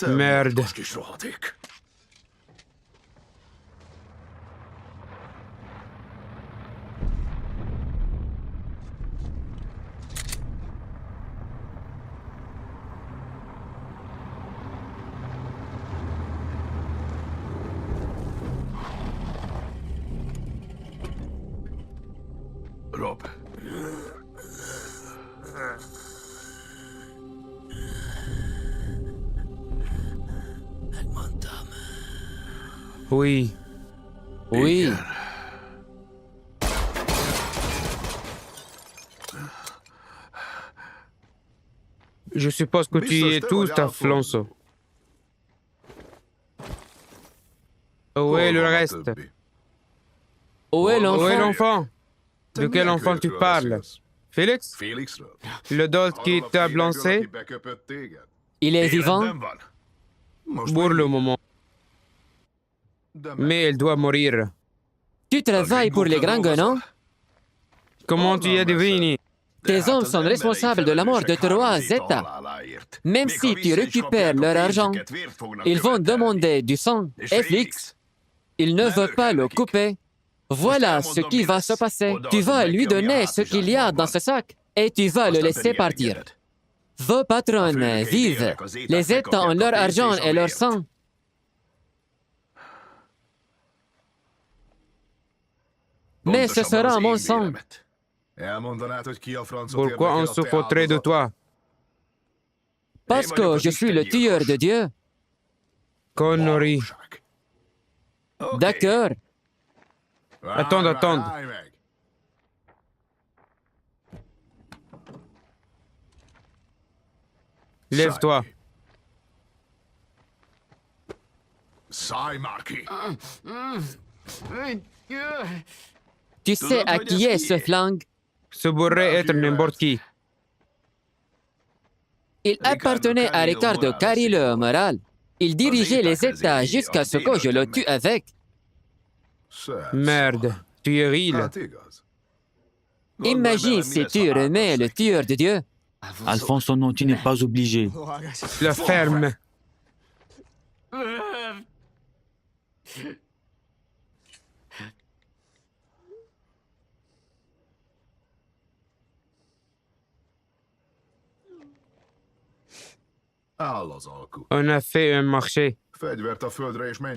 Merde. Kis rohadék. Rob. Oui. Oui. Je suppose que tu y es tous à Flonso. Où est le reste? Où est Où est l'enfant? l'enfant? De quel enfant tu parles? Félix? Le dolt qui t'a blancé? Il est vivant? Pour le moment. Mais elle doit mourir. Tu travailles pour les Gringos, non? Comment tu y as deviné? Tes hommes sont responsables de la mort de 3 États. Même si tu récupères leur argent, ils vont demander du sang. FX, il ne veut pas le couper. Voilà ce qui va se passer. Tu vas lui donner ce qu'il y a dans ce sac et tu vas le laisser partir. Vos patrons vivent. Les États ont leur argent et leur sang. Mais ce sera mon sang. Pourquoi on se foutrait de toi? Parce que je suis le tueur de Dieu. Connerie. D'accord. Attends. Lève-toi. Tu sais à qui est ce flingue? Ce pourrait être n'importe qui. Il appartenait à Ricardo Carillo Moral. Il dirigeait les États jusqu'à ce que je le tue avec. Merde, tu es real. Imagine si tu remets le tueur de Dieu. Alfonso, non, tu n'es pas obligé. La ferme. On a fait un marché.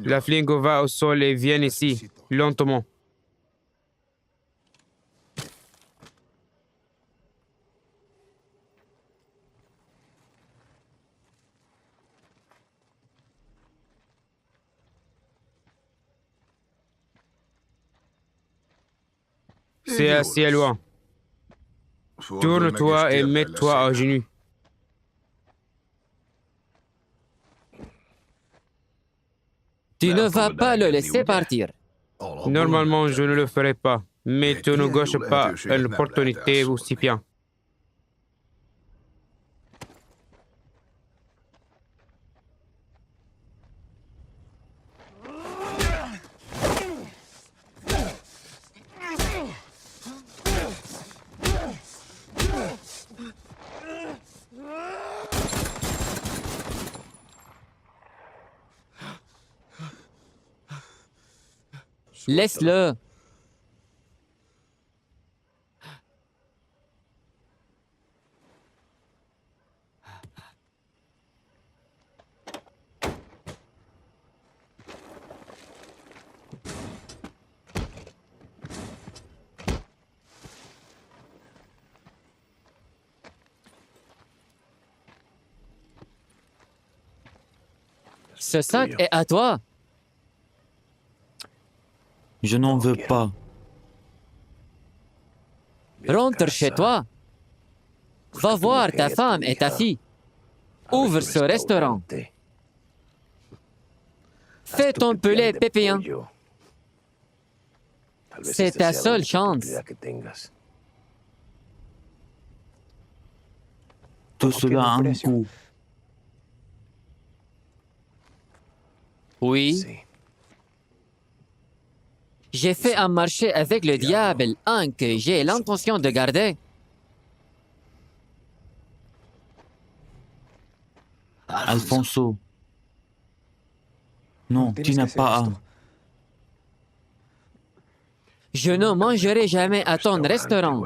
La flingue va au sol et vient ici, lentement. C'est assez loin. Tourne-toi et mets-toi à genoux. Tu ne vas pas le laisser partir. Normalement, je ne le ferai pas, mais tu ne gâches pas une opportunité aussi bien. Laisse-le. Ce sac est à toi. Je n'en veux pas. Rentre chez toi. Va voir ta femme et ta fille. ouvre ce restaurant. Fais ton poulet pépillant. C'est ta seule chance. Tout cela a un coût. Oui. J'ai fait un marché avec le diable, un que j'ai l'intention de garder. Alfonso. Non, tu n'as pas un. Je ne mangerai jamais à ton restaurant.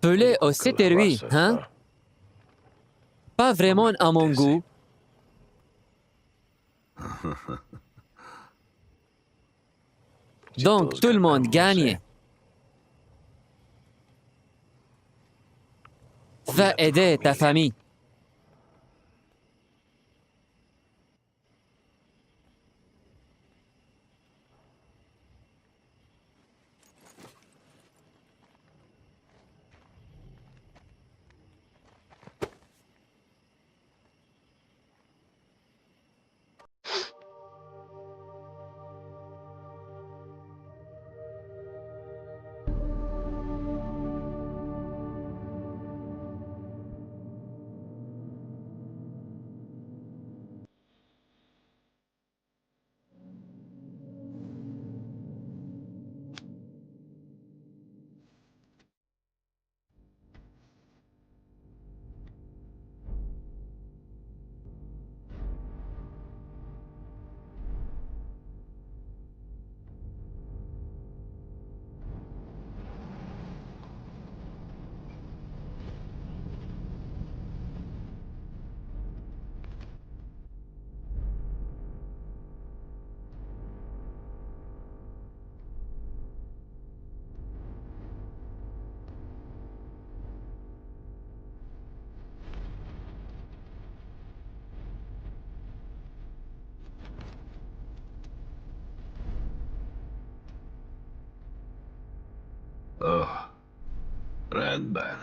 Poulet au céteruit, hein? Pas vraiment à mon goût. Donc tout le monde gagne. Va aider ta famille. Rendben.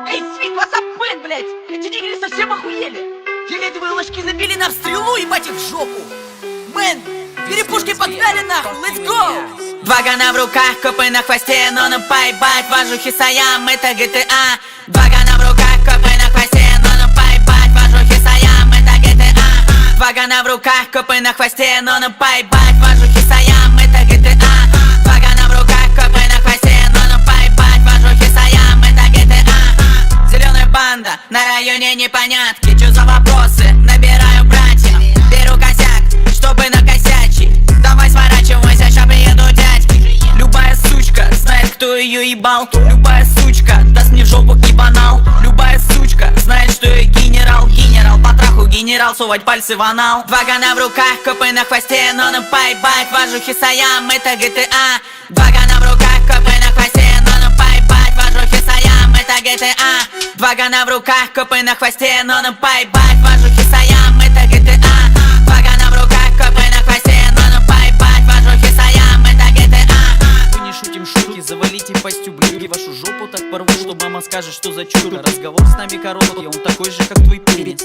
Эй, Свит, ватсап, блядь! Эти нигеры совсем охуели! Фиолетовые ложки набили нам стрелу, ебать их в жопу! Мэн, перепушки погнали нахуй, let's go! Два гана в руках, копы на хвосте, но на поебать, вожухи Саям, это GTA. Два гана в руках, копы на хвосте, но на поебать, вожухи Саям, это GTA. Два гана в руках, копы на хвосте, но на поебать, вожухи Саям, это GTA. Два гана в руках, копы на хвосте, но на поебать, вожухи Саям, это GTA. Зеленая банда, на районе непонятки, чё за вопросы, набираю братьев, беру косяк, чтобы накосячить. Давай сворачивайся, ща приеду дядьки. Любая сучка знает, кто ее ебал. Любая сучка даст мне в жопу и банал. Любая сучка знает, что я генерал. Генерал по траху, генерал, совать пальцы в анал. Два гана в руках, копы на хвосте, но на поебать, вожухи Саям, это GTA. Два гана в руках, копы на хвосте, но на поебать, вожухи Саям, это GTA. Два гана в руках, копы на хвосте, но на поебать, вожухи Саям, это GTA. Два гана в руках, копы на хвосте, но на поебать, вожухи Саям, это GTA. Мы не шутим шутки, завалите пастью блюги. Вашу жопу так порву, что мама скажет, что за чудо. Разговор с нами короткий, он такой же, как твой пенис.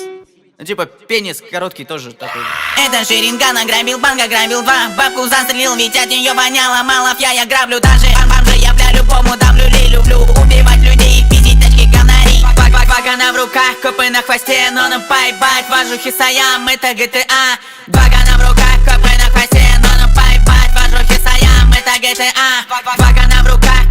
Типа пенис короткий тоже такой. Это Шеринган ограбил банк, ограбил два. Бабку застрелил, ведь от нее воняло мало. Я граблю даже бомжа, я бля любому дам люлей. Люблю убивать людей и пиздить тачки гонорей. Два гана в руках, копы на хвосте, но на поебать, вожухи Саям, это GTA. Два гана в руках, копы на хвосте, но на поебать, вожухи Саям, это GTA. Два гана в руках,